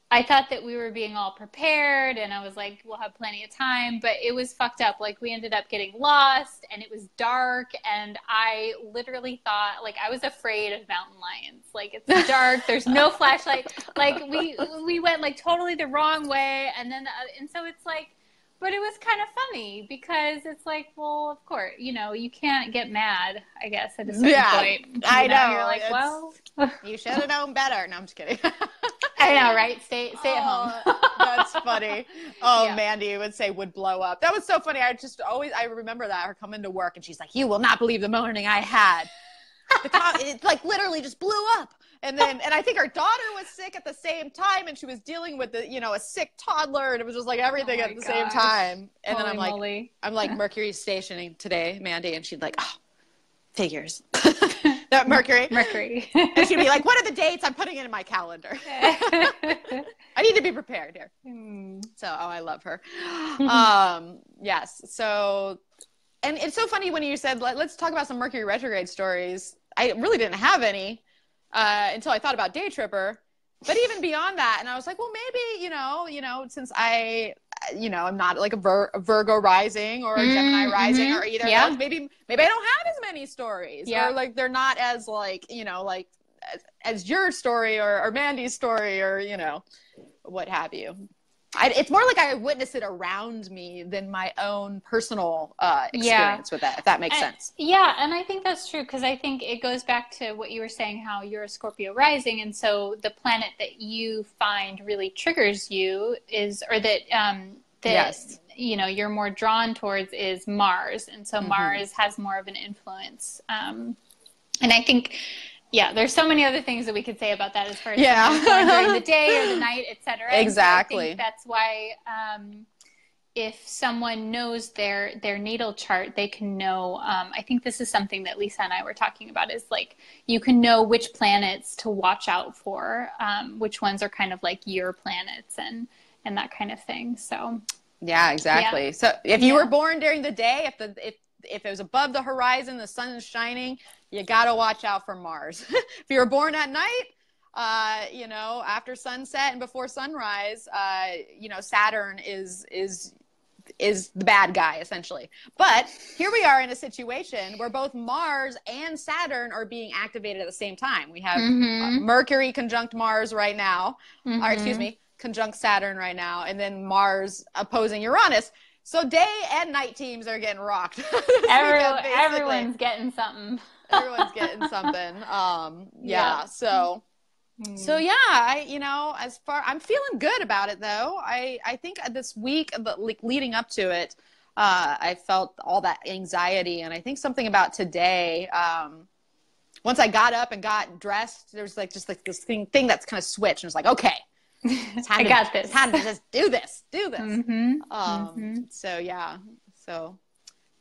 Speaker 2: I thought that we were being all prepared, and I was like, we'll have plenty of time, but it was fucked up. We ended up getting lost, and it was dark, and I literally thought, I was afraid of mountain lions. It's dark, there's no flashlight. We went totally the wrong way, and then and so it's but it was kind of funny, because it's well, of course, you can't get mad, I guess, at a certain point.
Speaker 1: I know.
Speaker 2: You're like, well,
Speaker 1: you should have known better. No, I'm just kidding.
Speaker 2: I know, right? Stay at home.
Speaker 1: That's funny. Oh, yeah. Mandy would say would blow up. That was so funny. I remember that, her coming to work, and she's like, you will not believe the morning I had. It literally just blew up. And I think her daughter was sick at the same time, and she was dealing with a sick toddler, and it was just everything at the same time. And then I'm like, Mercury's stationing today, Mandy, and she'd like, oh, figures. That Mercury. And she'd be like, what are the dates? I'm putting it in my calendar. I need to be prepared here. So, I love her. Yes. So, and it's so funny when you said, let's talk about some Mercury retrograde stories. I really didn't have any until I thought about Day Tripper. But even beyond that, and I was like, well, maybe, since I'm not a Virgo rising or a Gemini rising or either of those, maybe I don't have as many stories, or they're not as as your story or Mandy's story, or what have you. It's more like I witness it around me than my own personal experience with that, if that makes sense.
Speaker 2: Yeah, and I think that's true, because I think it goes back to what you were saying, how you're a Scorpio rising, and so the planet that you find really triggers you is, or that
Speaker 1: yes.
Speaker 2: You're more drawn towards, is Mars, and so Mars has more of an influence. And I think, there's so many other things that we could say about that, as far as during the day or the night, etc.
Speaker 1: Exactly.
Speaker 2: So I think that's why if someone knows their natal chart, they can know. I think this is something that Lisa and I were talking about, is you can know which planets to watch out for, which ones are kind of your planets and that kind of thing. So
Speaker 1: yeah, exactly. So if you were born during the day, if it was above the horizon, the sun is shining, you got to watch out for Mars. If you were born at night, after sunset and before sunrise, Saturn is is the bad guy, essentially. But here we are in a situation where both Mars and Saturn are being activated at the same time. We have Mercury conjunct Mars right now, or excuse me, conjunct Saturn right now, and then Mars opposing Uranus. So day and night teams are getting rocked.
Speaker 2: Everyone's getting something.
Speaker 1: Everyone's getting something. So yeah, I'm feeling good about it though. I think this week, like leading up to it, I felt all that anxiety, and I think something about today. Once I got up and got dressed, there's like just like this thing that's kind of switched, and it's like, okay,
Speaker 2: I got this.
Speaker 1: Time to just do this. So yeah, so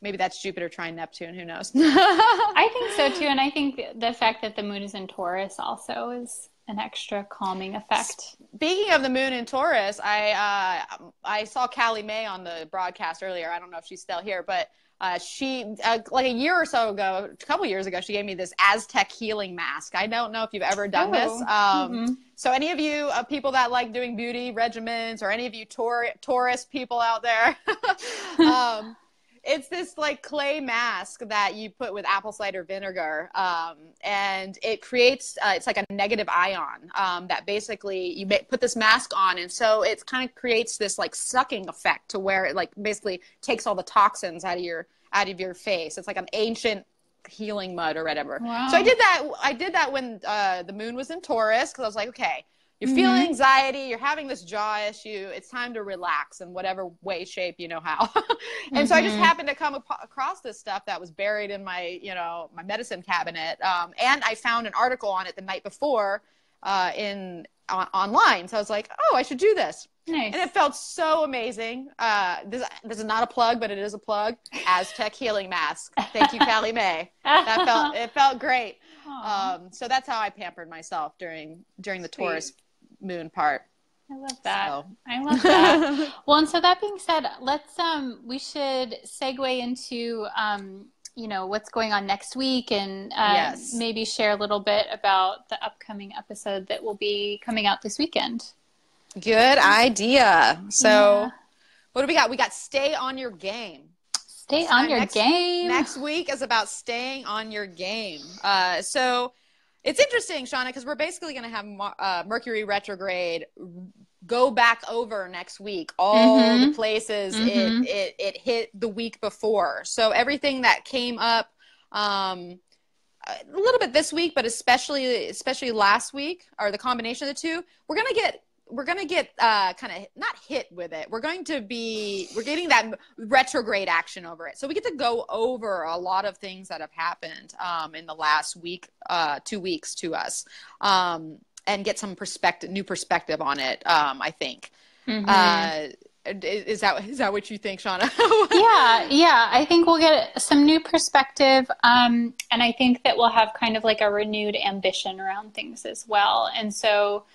Speaker 1: maybe that's Jupiter trine Neptune. Who knows?
Speaker 2: I think so too, and I think the fact that the moon is in Taurus also is an extra calming effect.
Speaker 1: Speaking of the moon in Taurus, I saw Callie Mae on the broadcast earlier. I don't know if she's still here, but she like a year or so ago, a couple years ago, she gave me this Aztec healing mask. I don't know if you've ever done this. So any of you people that like doing beauty regimens, or any of you Taurus people out there, it's this like clay mask that you put with apple cider vinegar, and it creates, it's like a negative ion that basically you put this mask on, and so it kind of creates this like sucking effect to where it like basically takes all the toxins out of your face. It's like an ancient healing mud or whatever. Wow. So I did that when the moon was in Taurus, because I was like, okay, you're feeling anxiety, you're having this jaw issue, it's time to relax in whatever way, shape, you know how. And so I just happened to come across this stuff that was buried in my, my medicine cabinet. And I found an article on it the night before online. So I was like, oh, I should do this.
Speaker 2: Nice. And
Speaker 1: it felt so amazing. This is not a plug, but it is a plug. Aztec healing mask. Thank you, Callie Mae. It felt great. So that's how I pampered myself during the Taurus moon part.
Speaker 2: I love that. I love that. Well, and so that being said, let's we should segue into what's going on next week, and maybe share a little bit about the upcoming episode that will be coming out this weekend.
Speaker 1: Good idea. So what do we got? We got stay on your game.
Speaker 2: Stay on your game.
Speaker 1: Next week is about staying on your game. So it's interesting, Shawna, because we're basically going to have Mercury retrograde go back over next week, all the places it hit the week before. So everything that came up a little bit this week, but especially last week, or the combination of the two, we're going to get kind of not hit with it. We're getting that retrograde action over it. So we get to go over a lot of things that have happened in the last week, 2 weeks to us, and get some new perspective on it. I think. Is that what you think, Shawna?
Speaker 2: Yeah. I think we'll get some new perspective. And I think that we'll have kind of like a renewed ambition around things as well. And so,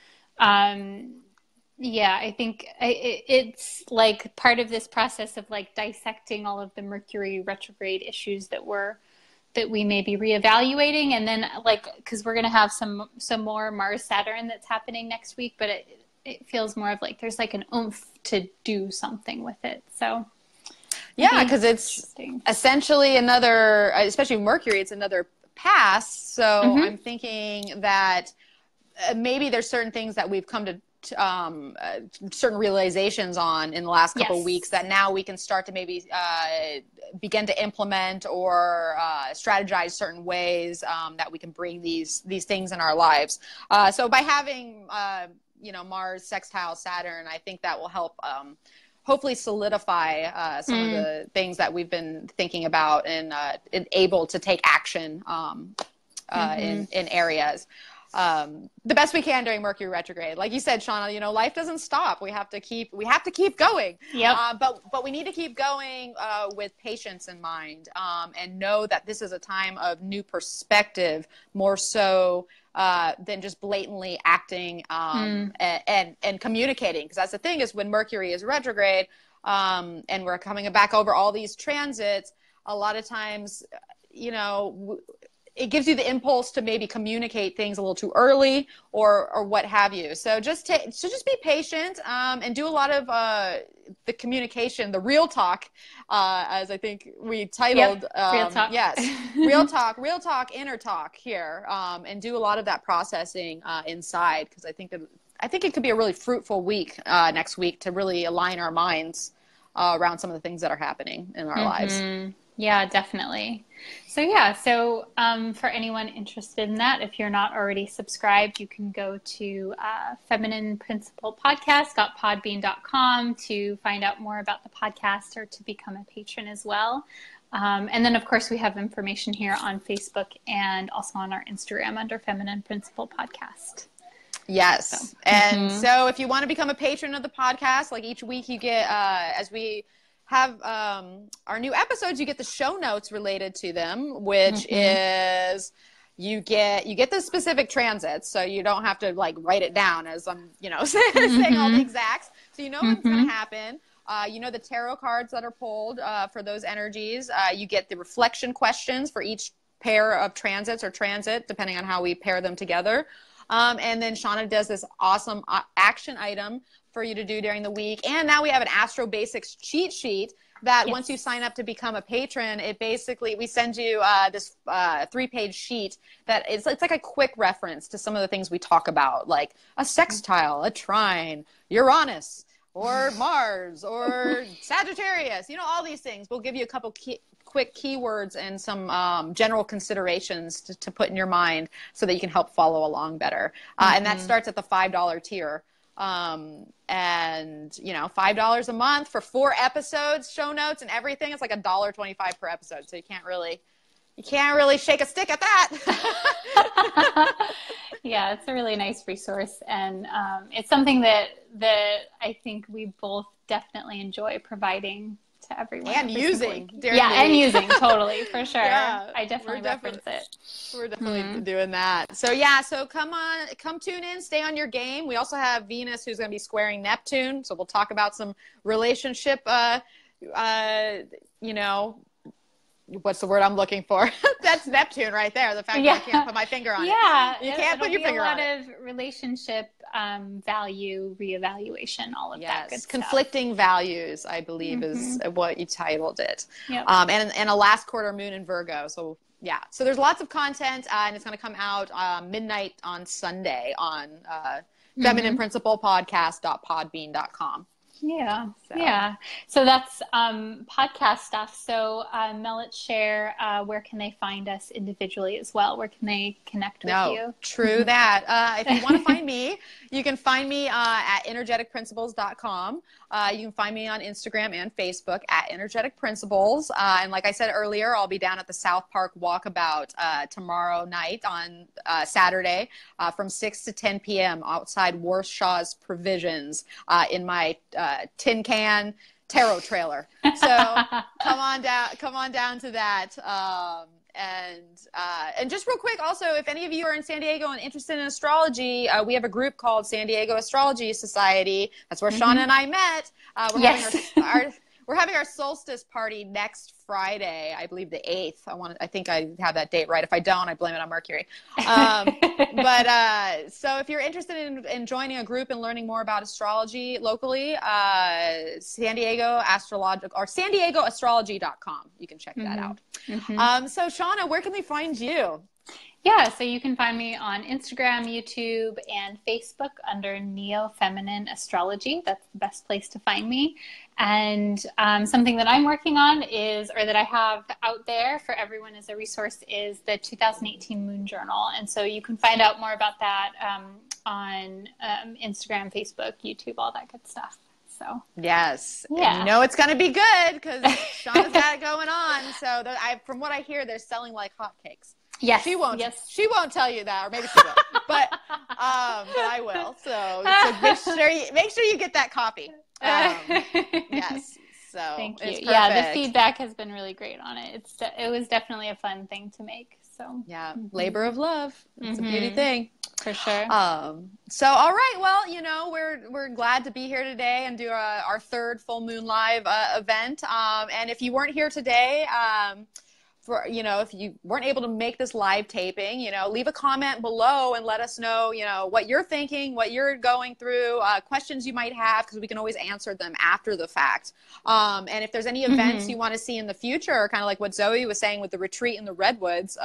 Speaker 2: I think it's like part of this process of like dissecting all of the Mercury retrograde issues that we may be reevaluating. And then like, cause we're going to have some more Mars Saturn that's happening next week, but it feels more of like, there's like an oomph to do something with it. So
Speaker 1: yeah, cause it's essentially another, especially Mercury, it's another pass. So I'm thinking that maybe there's certain things that we've come to certain realizations on in the last couple of weeks that now we can start to maybe begin to implement or strategize certain ways that we can bring these things in our lives. So by having Mars sextile Saturn, I think that will help hopefully solidify some of the things that we've been thinking about and able to take action in areas. The best we can during Mercury retrograde. Like you said, Shawna, life doesn't stop. We have to keep going.
Speaker 2: Yep.
Speaker 1: But we need to keep going with patience in mind, and know that this is a time of new perspective, more so than just blatantly acting and communicating. Because that's the thing, is when Mercury is retrograde, and we're coming back over all these transits, a lot of times, it gives you the impulse to maybe communicate things a little too early or what have you. So just be patient and do a lot of the communication, the real talk, as I think we titled.
Speaker 2: Yep. Real talk.
Speaker 1: Yes, real talk, inner talk here, and do a lot of that processing inside, because I think it could be a really fruitful week next week to really align our minds around some of the things that are happening in our lives.
Speaker 2: Yeah, definitely. So for anyone interested in that, if you're not already subscribed, you can go to Feminine Principle Podcast.podbean.com to find out more about the podcast or to become a patron as well. And then, of course, we have information here on Facebook and also on our Instagram under Feminine Principle Podcast.
Speaker 1: Yes. So if you want to become a patron of the podcast, like each week you get, as we have our new episodes, you get the show notes related to them, which is you get the specific transits, so you don't have to like write it down as I'm saying all the exacts, so you know what's going to happen. The tarot cards that are pulled for those energies. You get the reflection questions for each pair of transits or transit, depending on how we pair them together. And then Shawna does this awesome action item for you to do during the week. And now we have an Astro Basics cheat sheet that once you sign up to become a patron, we send you this 3-page sheet that it's like a quick reference to some of the things we talk about, like a sextile, a trine, Uranus, or Mars, or Sagittarius, all these things. We'll give you a couple quick keywords and some general considerations to put in your mind so that you can help follow along better. And that starts at the $5 tier. And $5 a month for 4 episodes, show notes and everything. It's like $1.25 per episode. So you can't really shake a stick at that.
Speaker 2: Yeah, it's a really nice resource. And it's something that I think we both definitely enjoy providing to everyone.
Speaker 1: And using.
Speaker 2: And using, totally, for sure. Yeah, I definitely reference it.
Speaker 1: We're definitely doing that. So so come tune in, stay on your game. We also have Venus, who's going to be squaring Neptune. So we'll talk about some relationship, what's the word I'm looking for? That's Neptune right there. The fact that I can't put my finger on it. Yeah. You can't put your finger on it.
Speaker 2: A lot of relationship value reevaluation, all of that good stuff.
Speaker 1: Conflicting values, I believe, is what you titled it.
Speaker 2: Yep.
Speaker 1: And a last quarter moon in Virgo. So so there's lots of content, and it's going to come out midnight on Sunday on Feminine Principle Podcast.podbean.com.
Speaker 2: Yeah. So that's podcast stuff. So Mel, let's share where can they find us individually as well? Where can they connect with you?
Speaker 1: True that. If you want to find me, you can find me at energeticprinciples.com. You can find me on Instagram and Facebook at Energetic Principles. And like I said earlier, I'll be down at the South Park Walkabout tomorrow night on Saturday from 6 to 10 p.m. outside Warshaw's Provisions in my tin can tarot trailer. So come on down to that. And just real quick, also, if any of you are in San Diego and interested in astrology, we have a group called San Diego Astrology Society. That's where Shawna and I met. We're having our solstice party next Friday, I believe the 8th. I think I have that date right. If I don't, I blame it on Mercury. But so if you're interested in joining a group and learning more about astrology locally, San Diego Astrological or SanDiegoAstrology.com. You can check that out. So Shawna, where can they find you?
Speaker 2: Yeah, so you can find me on Instagram, YouTube, and Facebook under Neo Feminine Astrology. That's the best place to find me. And something that I'm working on that I have out there for everyone as a resource is the 2018 Moon Journal. And so you can find out more about that on Instagram, Facebook, YouTube, all that good stuff. So
Speaker 1: yes, and it's going to be good because Shawna's got it going on. So from what I hear, they're selling like hotcakes.
Speaker 2: Yes,
Speaker 1: she won't. Yes. She won't tell you that, or maybe she will. But I will. So make sure you get that copy. Yes. So
Speaker 2: thank you. Yeah, the feedback has been really great on it. It was definitely a fun thing to make. So
Speaker 1: labor of love. It's a beauty thing.
Speaker 2: For sure.
Speaker 1: So all right, well, we're glad to be here today and do our third full moon live event. And if you weren't here today, for, if you weren't able to make this live taping, leave a comment below and let us know, what you're thinking, what you're going through, questions you might have, because we can always answer them after the fact. And if there's any events you want to see in the future, kind of like what Zoe was saying with the retreat in the Redwoods,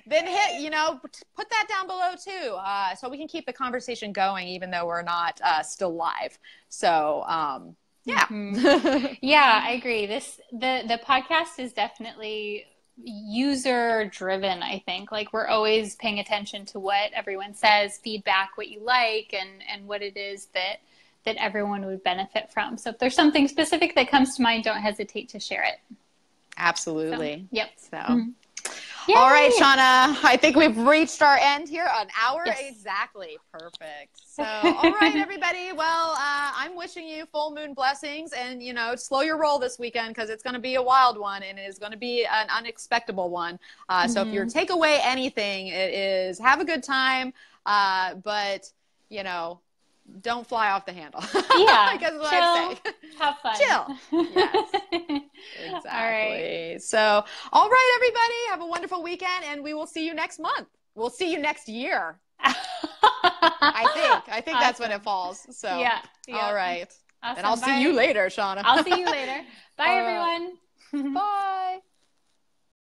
Speaker 1: then hit, put that down below too, so we can keep the conversation going, even though we're not still live. So, yeah.
Speaker 2: Yeah, I agree. The podcast is definitely user driven, I think. Like, we're always paying attention to what everyone says, feedback, what you like, and what it is that everyone would benefit from. So if there's something specific that comes to mind, don't hesitate to share it.
Speaker 1: Absolutely.
Speaker 2: So, yep.
Speaker 1: So. All right, Shawna, I think we've reached our end here. An hour?
Speaker 2: Yes.
Speaker 1: Exactly. Perfect. So, all right, everybody. Well, I'm wishing you full moon blessings, and, slow your roll this weekend, because it's going to be a wild one, and it is going to be an unexpected one. So if you take away anything, it is have a good time, but, don't fly off the handle.
Speaker 2: Yeah.
Speaker 1: Because what
Speaker 2: chill,
Speaker 1: I say.
Speaker 2: have fun.
Speaker 1: Chill. Yes. Exactly. All right. So, all right, everybody, have a wonderful weekend, and we will see you next month. We'll see you next year. I think awesome. That's when it falls. So, yeah. All right. Awesome. And I'll see you later, Shawna.
Speaker 2: I'll see you later. Bye, everyone.
Speaker 1: Bye.